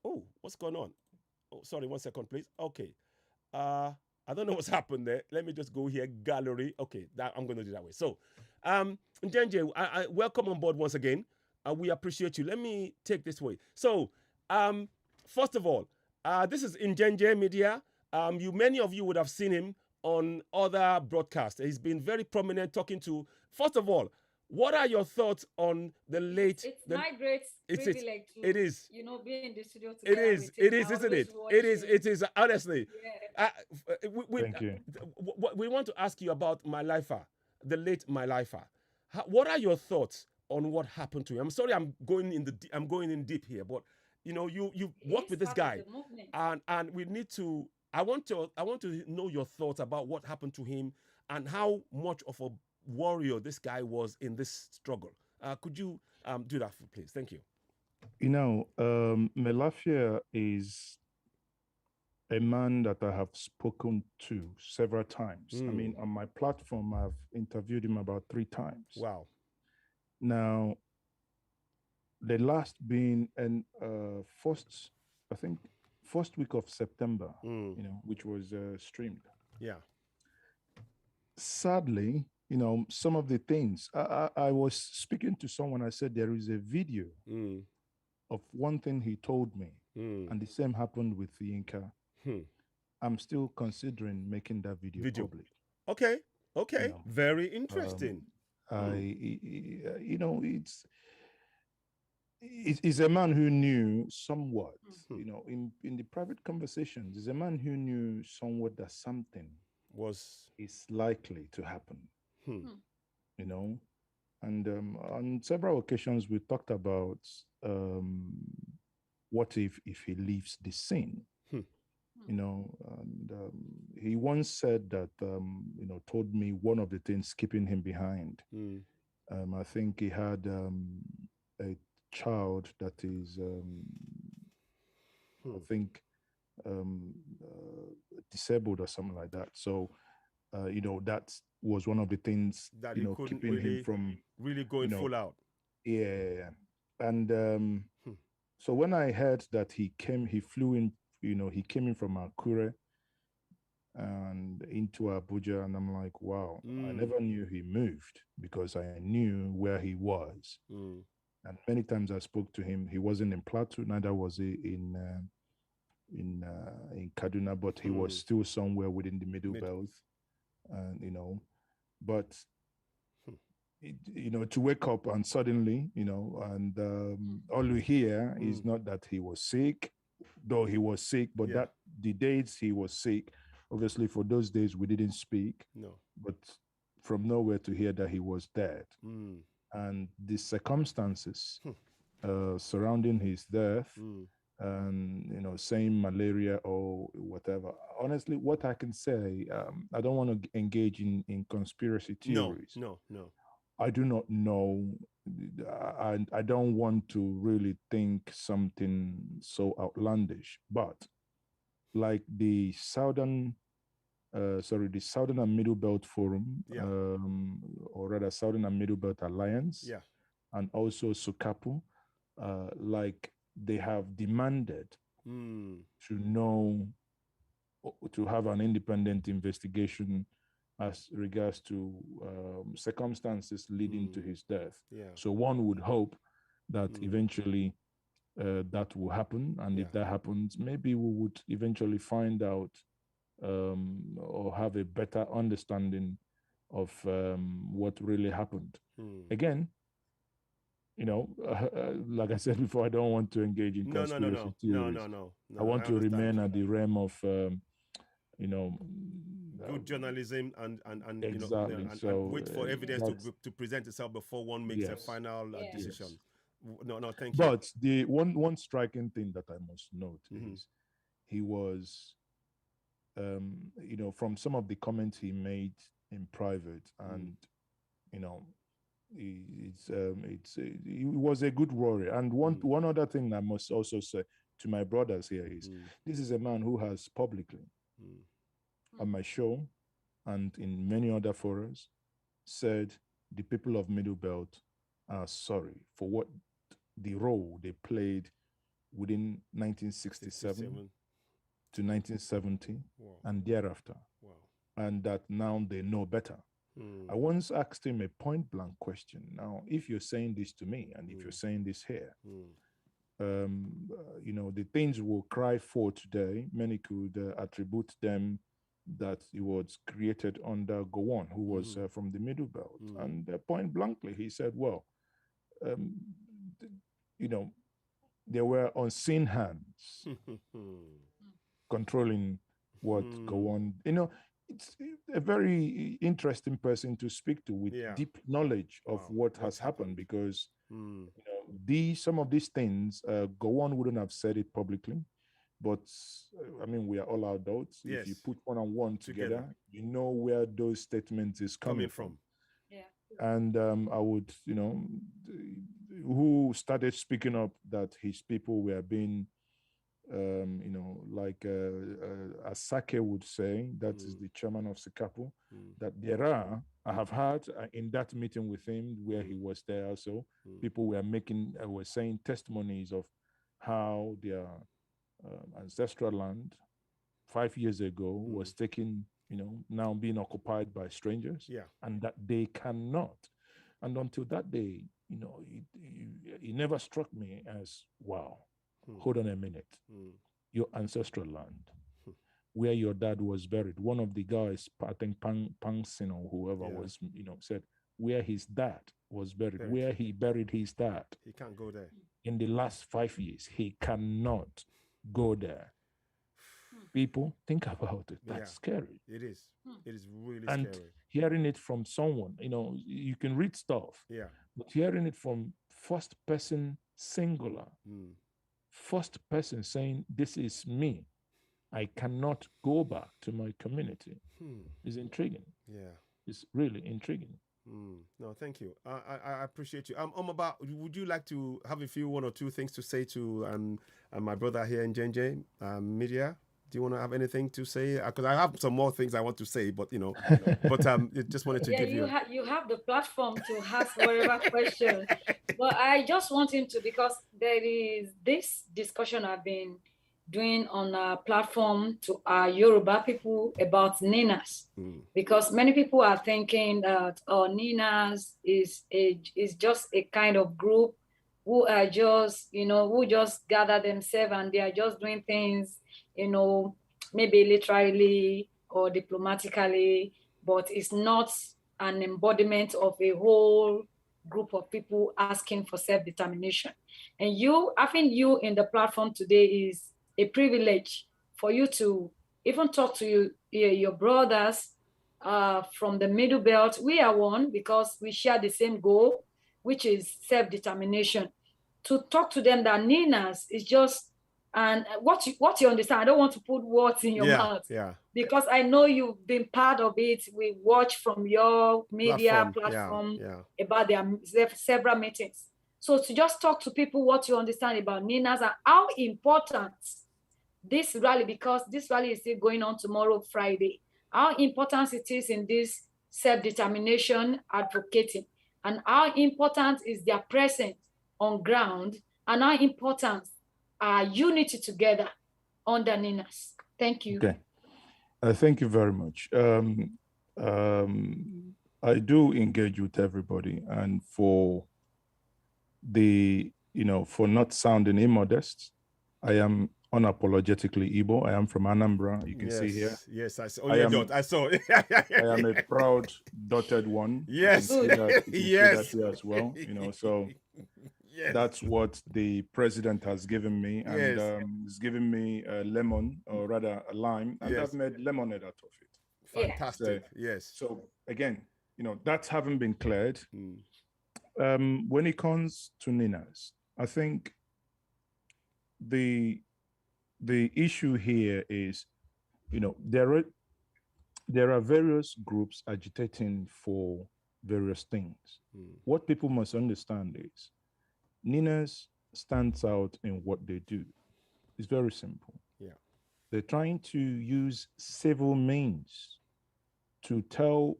Oh, what's going on? Oh, sorry. 1 second, please. Okay. I don't know what's happened there. Let me just go here. Gallery. Okay, I'm gonna do that way. So, Njenje, I welcome on board once again. We appreciate you. Let me take this way. So, first of all, this is Njenje Media. Many of you would have seen him on other broadcasts. He's been very prominent talking to. First of all, what are your thoughts on the late? It's my great privilege to, it is. Be in the studio together. It is, isn't it? It is, honestly. Yeah. Thank you. We want to ask you about My Lifer, the late My Lifer. What are your thoughts on what happened to him? I'm sorry, I'm going in deep here, but you worked with this guy, and we need to I want to know your thoughts about what happened to him and how much of a warrior this guy was in this struggle. Could you do that, please? Thank you. You know, Melafia is a man that I have spoken to several times. I mean, on my platform, I've interviewed him about 3 times. Wow. Now, the last being in first week of September, you know, which was streamed. Yeah. Sadly, you know, some of the things I was speaking to someone. I said there is a video of one thing he told me, and the same happened with Yinka. I'm still considering making that video public. Okay. You know, very interesting. You know, it's a man who knew somewhat, you know, in the private conversations, is a man who knew somewhat that something is likely to happen. You know, and on several occasions we talked about what if he leaves the scene. You know, and he once said that, you know, told me one of the things keeping him behind. I think he had a child that is, I think, disabled or something like that. So, you know, that was one of the things that you know keeping him from really going full out. Yeah, and so when I heard that he flew in. You know, he came in from Akure and into Abuja, and I'm like, wow, I never knew he moved because I knew where he was. And many times I spoke to him. He wasn't in Plateau, neither was he in Kaduna, but he was still somewhere within the Middle Belt, and you know, but. You know, to wake up and suddenly, you know, and all we hear is not that he was sick, though he was sick, but that the days he was sick, obviously for those days we didn't speak. No. But from nowhere to hear that he was dead. And the circumstances surrounding his death and, you know, saying malaria or whatever. Honestly, what I can say, I don't want to engage in conspiracy theories. No. I do not know. I don't want to really think something so outlandish, but like the Southern and Middle Belt Forum, or rather Southern and Middle Belt Alliance, and also SUKAPU, like they have demanded to know, to have an independent investigation as regards to circumstances leading to his death. So one would hope that eventually that will happen. And if that happens, maybe we would eventually find out or have a better understanding of what really happened. Again, you know, like I said before, I don't want to engage in conspiracy theories. No. I want to remain at the realm of, you know, good journalism and exactly. You know, so, and wait for evidence to present itself before one makes a final decision. No, thank you. But the one striking thing that I must note is he was, you know, from some of the comments he made in private, and you know, he was a good warrior. And one other thing I must also say to my brothers here is this is a man who has publicly on my show and in many other forums said the people of Middle Belt are sorry for what the role they played within 1967 to 1970 and thereafter, and that now they know better. I once asked him a point blank question. Now, if you're saying this to me and if you're saying this here, you know, the things we'll cry for today, many could attribute them that it was created under Gowon, who was from the Middle Belt. And point blankly, he said, well, you know, there were unseen hands controlling what Gowon, you know, it's a very interesting person to speak to with deep knowledge of what has happened, because you know, some of these things, Gowon wouldn't have said it publicly. but I mean, we are all adults. Yes. If you put one on one together, you know where those statements is coming from. Yeah. And I would, who started speaking up that his people were being, like Asake would say, that is the chairman of Sikapo, that there are, I have heard in that meeting with him where he was there also, people were saying testimonies of how their ancestral land 5 years ago was taken, now being occupied by strangers, and that they cannot. And until that day, it never struck me as, wow, hold on a minute, your ancestral land, where your dad was buried. One of the guys, I think Pangsin or whoever was, said where his dad was buried, where he buried his dad. He can't go there. In the last 5 years, he cannot go there. People, think about it. That's scary. It is. It is really and scary. Hearing it from someone, you can read stuff. Yeah. But hearing it from first person singular, first person saying, this is me, I cannot go back to my community, is intriguing. Yeah. It's really intriguing. No, thank you. I appreciate you. About, would you like to have one or two things to say to my brother here in JNJ Media? Do you want to have anything to say? Because I have some more things I want to say, but just wanted to give you. You have the platform to ask whatever question. But I just want him to, because there is this discussion I've been doing on a platform to our Yoruba people about NINAS, because many people are thinking that NINAS is just a kind of group who are just who just gather themselves and they are just doing things maybe literally or diplomatically, but it's not an embodiment of a whole group of people asking for self-determination. And having you in the platform today is a privilege for you to even talk to your brothers from the Middle Belt. We are one because we share the same goal, which is self-determination. To talk to them that NINAS is just, and what you understand, I don't want to put words in your mouth, because I know you've been part of it. We watch from your media platform about their several meetings. So to just talk to people what you understand about NINAS and how important this rally, because this rally is still going on tomorrow, Friday, how important it is in this self-determination advocating, and how important is their presence on ground, and how important are unity together under NINAS. Thank you. Okay. Thank you very much. I do engage with everybody, and for for not sounding immodest, I am unapologetically Igbo. I am from Anambra. You can see here. Yes, I saw. I saw it. I am a proud dotted one. Yes. You can see that here as well. So that's what the president has given me, and he's given me a lemon, or rather a lime, and I've made lemonade out of it. Fantastic. Yes. So again, that's having been cleared. When it comes to NINAS, I think the issue here is, there are various groups agitating for various things. What people must understand is NINAS stands out in what they do. It's very simple. Yeah. They're trying to use civil means to tell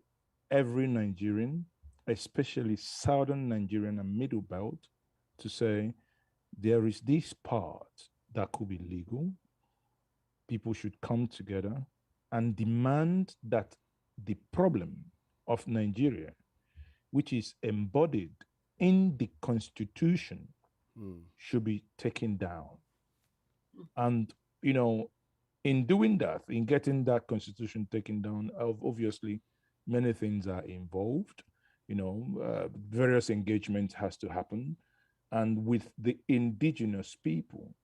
every Nigerian, especially Southern Nigerian and Middle Belt, to say there is this part that could be legal. People should come together and demand that the problem of Nigeria, which is embodied in the Constitution, should be taken down. And, in doing that, in getting that Constitution taken down, obviously, many things are involved. Various engagement has to happen, and with the indigenous people.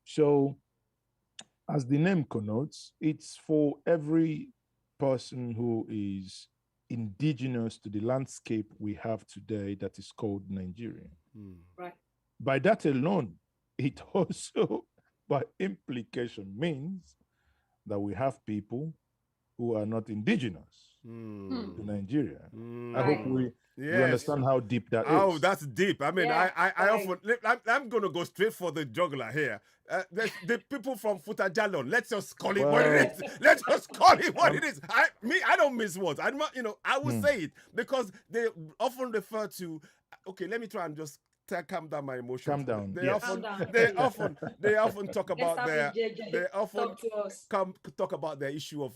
So, as the name connotes, it's for every person who is indigenous to the landscape we have today that is called Nigeria. Right. By that alone, it also by implication means that we have people who are not indigenous to Nigeria. I hope we understand how deep that is. Oh, that's deep. I mean, I often, I'm going to go straight for the juggler here. The people from Futajalon, let's just call it what it is. Let's just call it what it is. I don't miss words. I will say it because they often refer to, okay, let me try and just calm down my emotions. Calm down. They often talk about talk about the issue of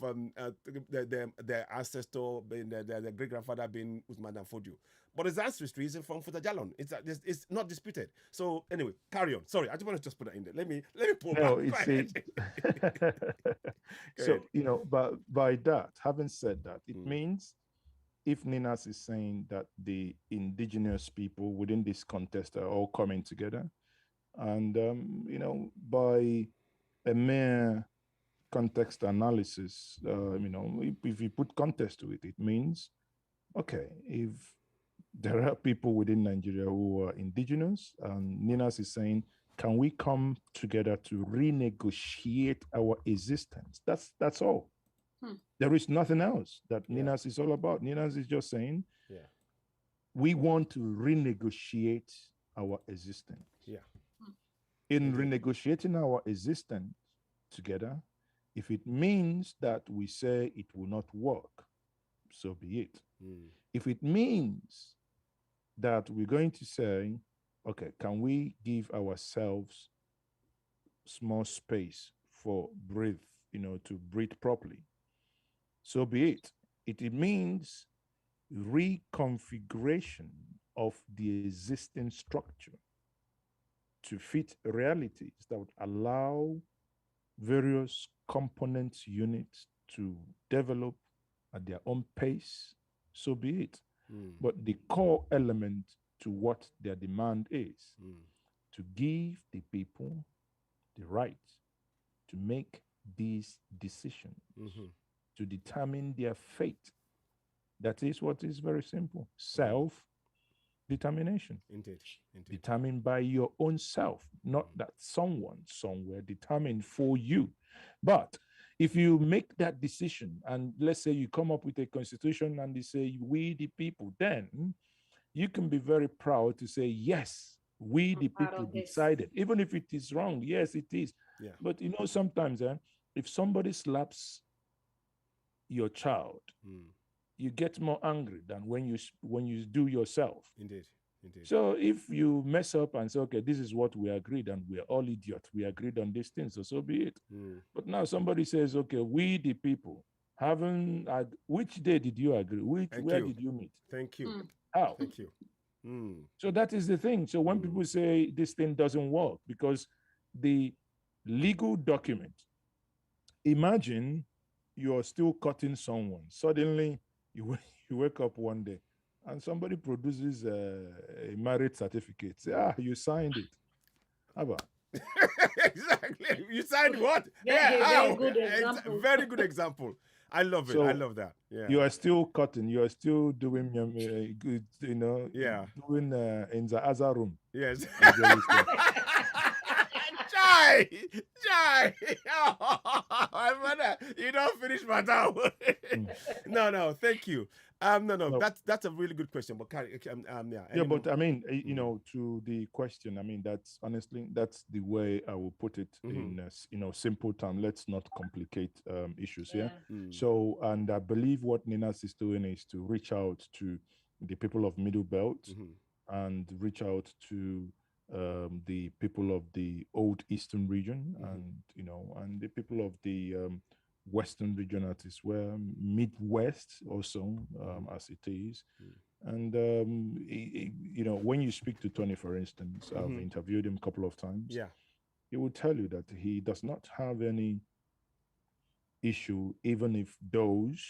their ancestor, their great grandfather being Usman Dan Fodio. But his ancestry is from Futajalon. It's not disputed. So anyway, carry on. Sorry, I just want to just put that in there. Let me pull back. So but by that, having said that, it means if NINAS is saying that the indigenous people within this contest are all coming together, and by a mere context analysis, if you put context to it, it means, okay, if there are people within Nigeria who are indigenous, and NINAS is saying, can we come together to renegotiate our existence? That's all. There is nothing else that NINAS is all about. NINAS is just saying, we want to renegotiate our existence. In renegotiating our existence together, if it means that we say it will not work, so be it. If it means that we're going to say, okay, can we give ourselves small space for breathe, to breathe properly? So be it. It means reconfiguration of the existing structure to fit realities that would allow various component units to develop at their own pace. So be it. But the core element to what their demand is to give the people the right to make these decisions, to determine their fate. That is what is very simple. Self-determination. Indeed. Determined by your own self, not that someone somewhere determined for you. But if you make that decision, and let's say you come up with a constitution and they say, we the people, then you can be very proud to say, yes, we the people decided. Even if it is wrong, yes, it is. But sometimes if somebody slaps your child, you get more angry than when you do yourself. Indeed. So if you mess up and say, okay, this is what we agreed, and we're all idiots, we agreed on these things, so be it. But now somebody says, okay, we the people which day did you agree? Where did you meet? Thank you. How? Thank you. So that is the thing. So when people say this thing doesn't work because the legal document, imagine you're still cutting someone. Suddenly you wake up one day and somebody produces a marriage certificate. Say, you signed it. How about? Exactly. You signed what? Very good example. Very good example. I love it. So I love that. Yeah. You are still cutting. You are still doing good. Yeah. Doing in the other room. Yes. Jai. My brother, you don't finish my time. No. Thank you. No. That's a really good question. But but I mean, to the question, I mean, that's honestly the way I will put it in simple term. Let's not complicate issues here. So, and I believe what NINAS is doing is to reach out to the people of Middle Belt and reach out to the people of the old Eastern region and the people of the Western region as well, Midwest also as it is. And when you speak to Tony, for instance, I've interviewed him a couple of times. He will tell you that he does not have any issue, even if those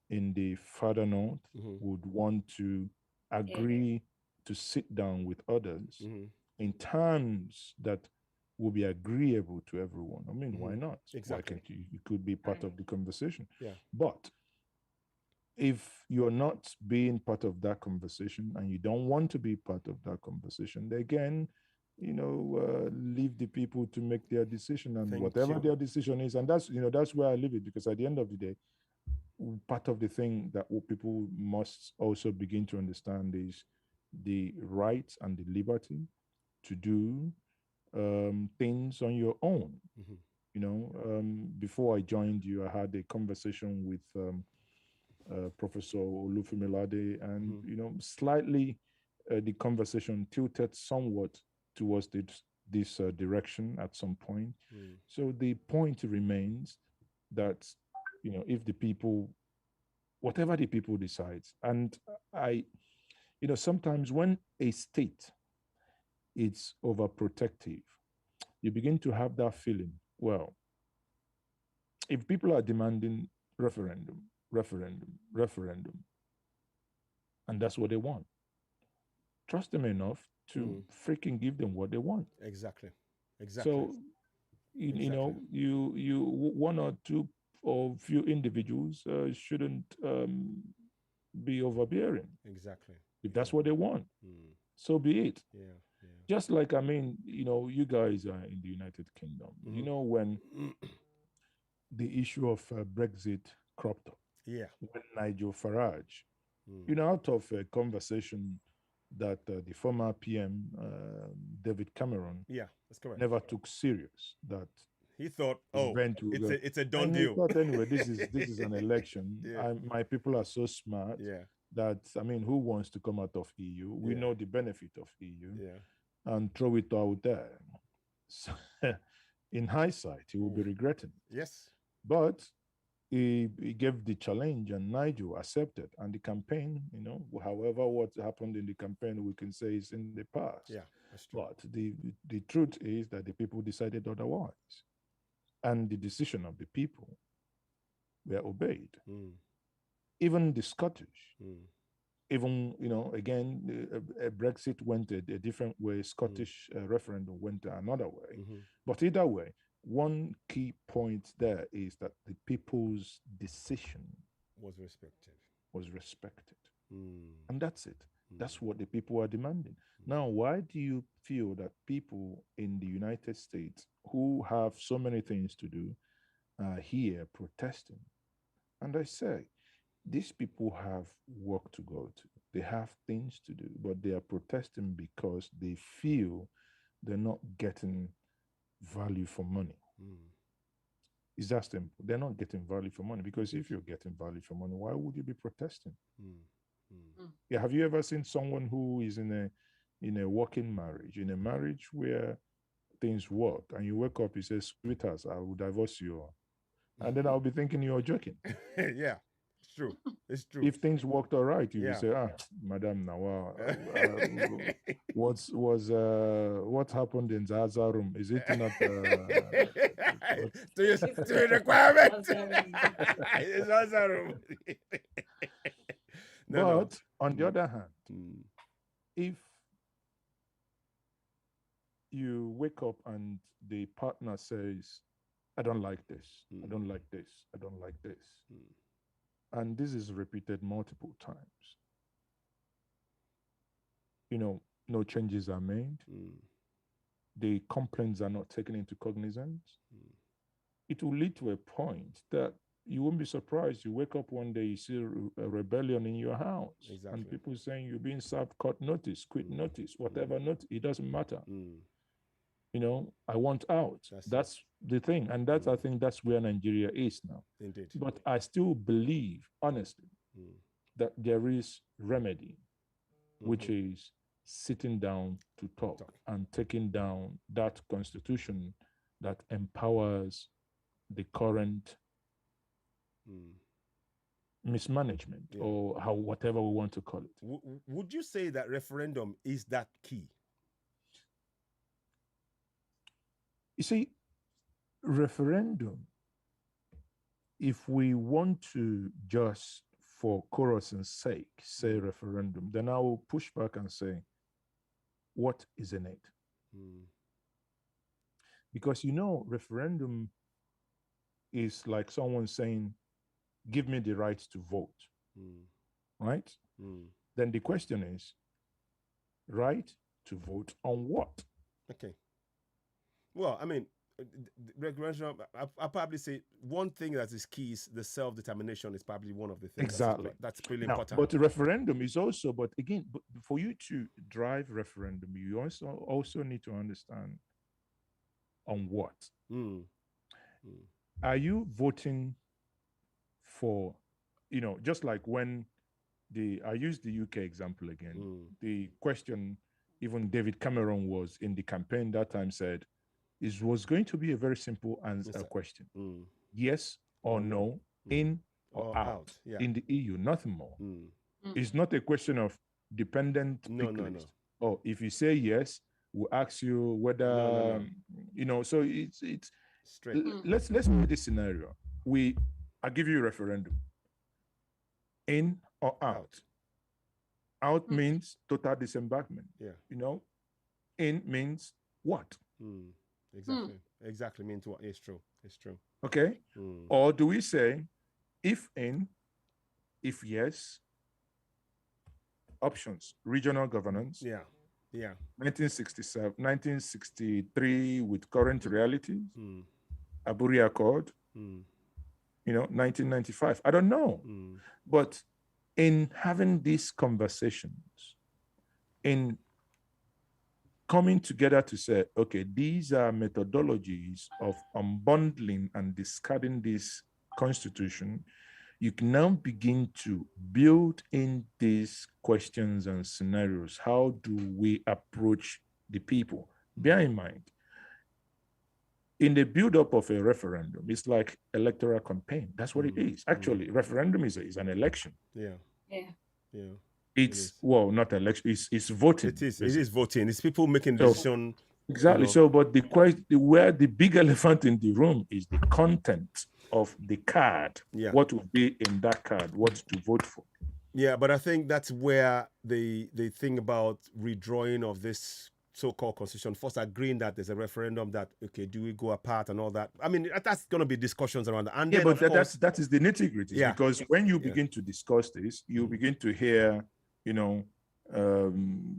in the further north would want to agree to sit down with others in terms that will be agreeable to everyone. I mean, why not? Exactly. Why can't you? You could be part of the conversation. Yeah. But if you're not being part of that conversation and you don't want to be part of that conversation, then again, leave the people to make their decision, and Thank whatever you. their decision is, and that's where I leave it, because at the end of the day, part of the thing that people must also begin to understand is the rights and the liberty to do things on your own. Before I joined you, I had a conversation with Professor Olufemilade, and slightly the conversation tilted somewhat towards this direction at some point. So the point remains that if the people, whatever the people decides, and sometimes when a state is overprotective, you begin to have that feeling, well, if people are demanding referendum, and that's what they want, trust them enough to freaking give them what they want. Exactly. So, you one or two or few individuals shouldn't be overbearing. Exactly. If that's what they want, so be it. Yeah. Just like, you guys are in the United Kingdom. When the issue of Brexit cropped up, yeah, when Nigel Farage, out of a conversation that the former PM, David Cameron, that's correct, never took serious, that he thought, it's a done and deal. He thought, anyway, this is an election. My people are so smart that, who wants to come out of EU? We know the benefit of EU, and throw it out there. So, in hindsight, he will be regretting. Yes. But he gave the challenge, and Nigel accepted. And the campaign, however, what happened in the campaign, we can say is in the past. Yeah, that's true. But the truth is that the people decided otherwise. And the decision of the people were obeyed. Even the Scottish, even, again, Brexit went a different way, Scottish referendum went another way. But either way, one key point there is that the people's decision was respected. And that's it. That's what the people are demanding. Now, why do you feel that people in the United States who have so many things to do are here protesting? And I say, these people have work to go to. They have things to do, but they are protesting because they feel they're not getting value for money. It's that simple. They're not getting value for money, because if you're getting value for money, why would you be protesting? Yeah, have you ever seen someone who is in a working marriage, in a marriage where things work, and you wake up, you say, sweetheart, I will divorce you, and then I'll be thinking you're joking. Yeah, it's true. It's true. If things worked all right, you will say, madam, now what happened in Zaza room? Is it not to your requirement? It's Zaza room. But on the other hand, if you wake up and the partner says, I don't like this, I don't like this, I don't like this, and this is repeated multiple times, no changes are made, the complaints are not taken into cognizance, it will lead to a point that you won't be surprised. You wake up one day, you see a rebellion in your house. Exactly. And people saying you're being served court notice, quit notice, whatever notice, it doesn't matter. I want out. That's the thing. And that's, I think that's where Nigeria is now. Indeed. But I still believe, honestly, that there is remedy, which is sitting down to talk and taking down that constitution that empowers the current mismanagement, or whatever we want to call it. Would you say that referendum is that key? You see, referendum, if we want to just for chorus's sake say referendum, then I will push back and say, what is in it? Because referendum is like someone saying, give me the right to vote, right? Then the question is, right to vote on what? Okay. Well, I mean, referendum. I'll probably say one thing that is key is the self-determination is probably one of the things. Exactly. That's really Now, important. but the referendum is also, but again, for you to drive referendum, you also need to understand on what. Are you voting for, just like when I use the UK example again, the question, even David Cameron was in the campaign that time said, was going to be a very simple question. Yes or no, in or out. Yeah. In the EU, nothing more. It's not a question of dependent pick list. Oh, if you say yes, we'll ask you whether, so it's straight. Let's make this scenario. I give you a referendum. In or out. Out means total disembarkment. Yeah. In means what? Exactly means what? It's true. Okay. Or do we say if in, if yes, options, regional governance. Yeah. 1963 with current realities. Aburi Accord. 1995. I don't know. But in having these conversations, in coming together to say, okay, these are methodologies of unbundling and discarding this constitution, you can now begin to build in these questions and scenarios. How do we approach the people? Bear in mind, in the build-up of a referendum, it's like electoral campaign. That's what it is. Actually, referendum is an election. Yeah. It's not election. It's voting. It is voting. It's people making decision. Exactly. So, but the question, where the big elephant in the room is the content of the card. Yeah. What will be in that card? What to vote for? Yeah, but I think that's where the thing about redrawing of this so-called constitution, first agreeing that there's a referendum, that okay, do we go apart and all that. I mean, that's going to be discussions around that. And yeah, then, but that is the nitty-gritty. Yeah. Because when you begin to discuss this, you begin to hear,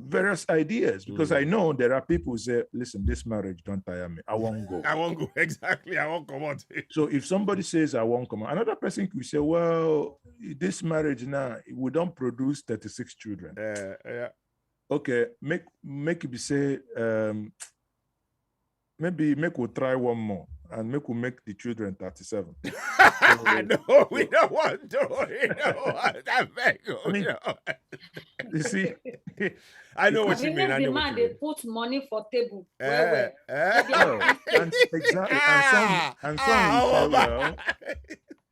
various ideas. Because I know there are people who say, listen, this marriage don't tire me. I won't go. I won't go. Exactly. I won't come out. So if somebody says I won't come out, another person could say, well, this marriage now, we don't produce 36 children. Yeah. Okay, make it be say, maybe we'll try one more and we'll make the children 37. No, we don't want to. You see, I know what you mean. I know the man they put money for table. Exactly.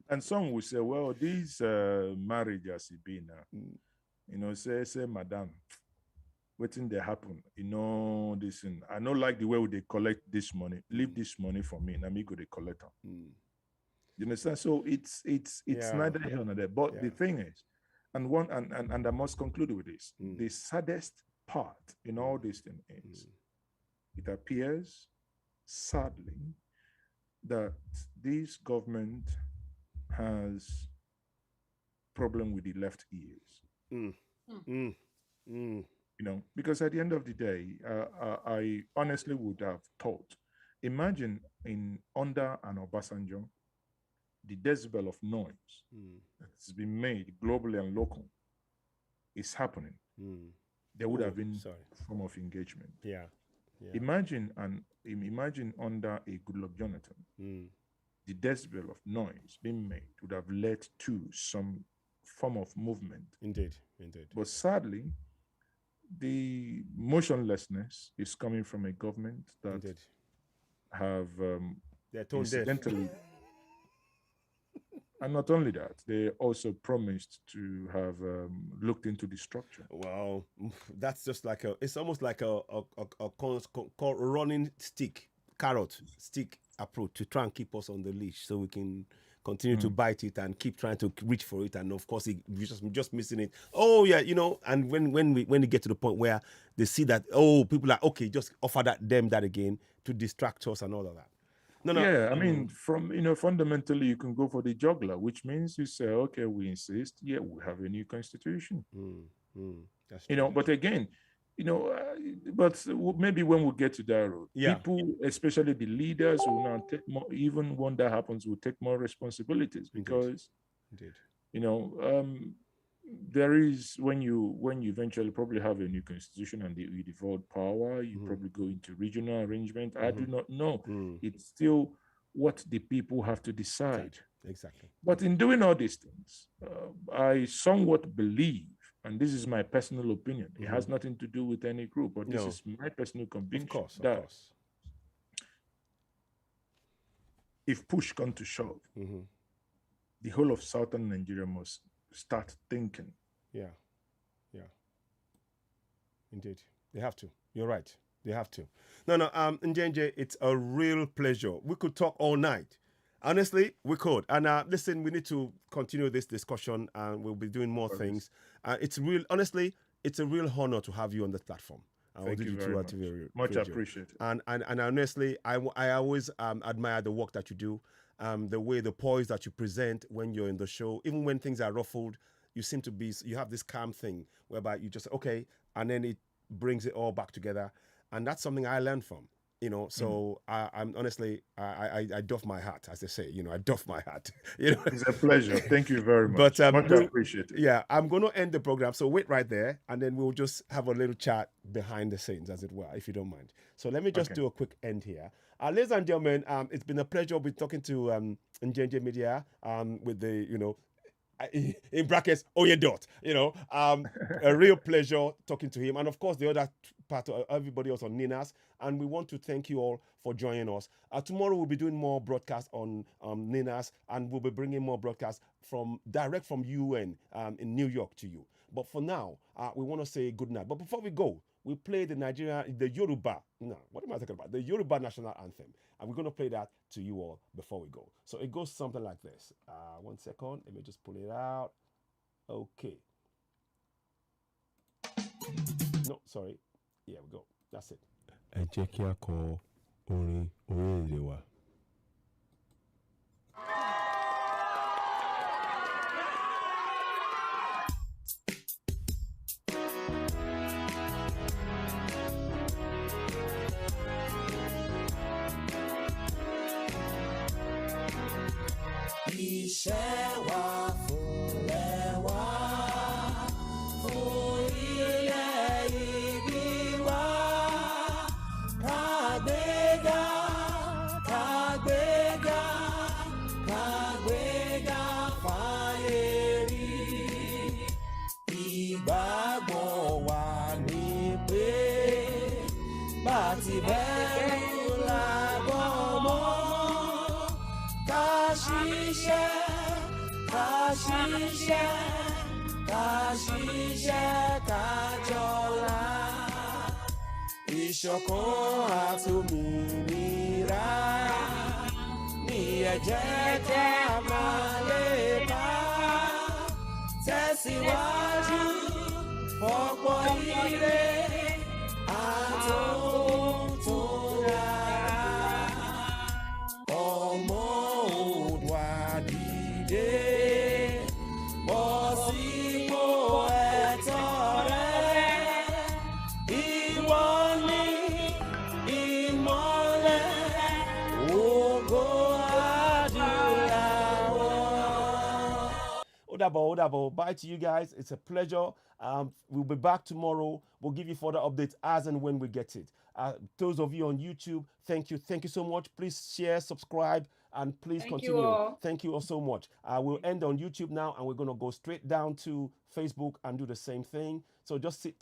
And some will say, well, these marriages it be now. Say, madam, waiting they happen, this and I don't like the way they collect this money. Leave this money for me, and I'm go they collect them. You understand? So it's neither here nor there. But the thing is, and I must conclude with this: the saddest part in all this thing is, it appears, sadly, that this government has problem with the left ears. Because at the end of the day, I honestly would have thought, imagine under an Obasanjo, the decibel of noise that's been made globally and local is happening. There would have been a form of engagement. Yeah. Imagine under a Goodluck Jonathan, the decibel of noise being made would have led to some form of movement. Indeed. But sadly, the motionlessness is coming from a government that have incidentally, and not only that, they also promised to have looked into the structure. Wow, that's just like it's almost like a running carrot stick approach to try and keep us on the leash so we can continue to bite it and keep trying to reach for it, and of course we're just missing it. Oh yeah, and when we get to the point where they see that people are okay, just offer them that again to distract us and all of that. No. Yeah, I mean, fundamentally you can go for the juggler, which means you say, okay, we insist, we have a new constitution. That's true. But again, but maybe when we get to that road, Yeah. people, especially the leaders, will now take more. Even when that happens, will take more responsibilities because, Indeed. There is when you eventually probably have a new constitution and you devolve power, you probably go into regional arrangement. I do not know. It's still what the people have to decide. Exactly. But in doing all these things, I somewhat believe, and this is my personal opinion, it has nothing to do with any group, but this is my personal conviction that if push comes to shove, the whole of southern Nigeria must start thinking. Yeah. Indeed. They have to. You're right. They have to. No, Njenje, it's a real pleasure. We could talk all night. Honestly, we could. And listen, we need to continue this discussion and we'll be doing more things. Honestly, it's a real honor to have you on the platform. Thank you very much. Much appreciated. And honestly, I always admire the work that you do, the way, the poise that you present when you're in the show. Even when things are ruffled, you have this calm thing whereby you just, okay, and then it brings it all back together. And that's something I learned from. So I'm honestly, I doff my hat, as they say. I doff my hat. It's a pleasure. Thank you very much. But much appreciated. Yeah, I'm going to end the program. So wait right there, and then we'll just have a little chat behind the scenes, as it were, if you don't mind. So let me just do a quick end here. Ladies and gentlemen, it's been a pleasure with talking to Njenje Media with the in brackets, Oyedot, a real pleasure talking to him. And of course, the other part of everybody else on NINAS. And we want to thank you all for joining us. Tomorrow we'll be doing more broadcasts on NINAS, and we'll be bringing more broadcasts direct from UN in New York to you. But for now, we want to say good night. But before we go, we play the Yoruba. No, what am I talking about? The Yoruba national anthem. And we're going to play that to you all before we go. So it goes something like this. 1 second. Let me just pull it out. Okay. No, sorry. Here we go. That's it. Ẹ jẹ́ kí a kọ orin orílẹ̀-èdè wa. Iṣẹ́ wa fúnlẹ̀ wa, fún ilé ìbí wa, kàgbéga, kàgbéga, kàgbéga fáyé rí. Ìgbàgbọ́ wa ni pé bá ti bẹ̀rù làbọ̀ mọ́. Kashisha, kajola, ìṣọ̀kan àtòmìnira ní ẹ jẹ́ ká máa lépa, tẹ̀síwájú fọ́pọ̀ ire àtúntò dára. Ọmọ Oòduà dìde, bọ́ sípò ẹ̀tọ́ rẹ. Ìwọ ni ìmọ́lẹ̀ ògo adúláwọ̀. Odabo. Bye to you guys. It's a pleasure. We'll be back tomorrow. We'll give you further updates as and when we get it. Those of you on YouTube, thank you so much. Please share, subscribe, and please continue. Thank you all so much. We'll end on YouTube now, and we're going to go straight down to Facebook and do the same thing. So just sit tight.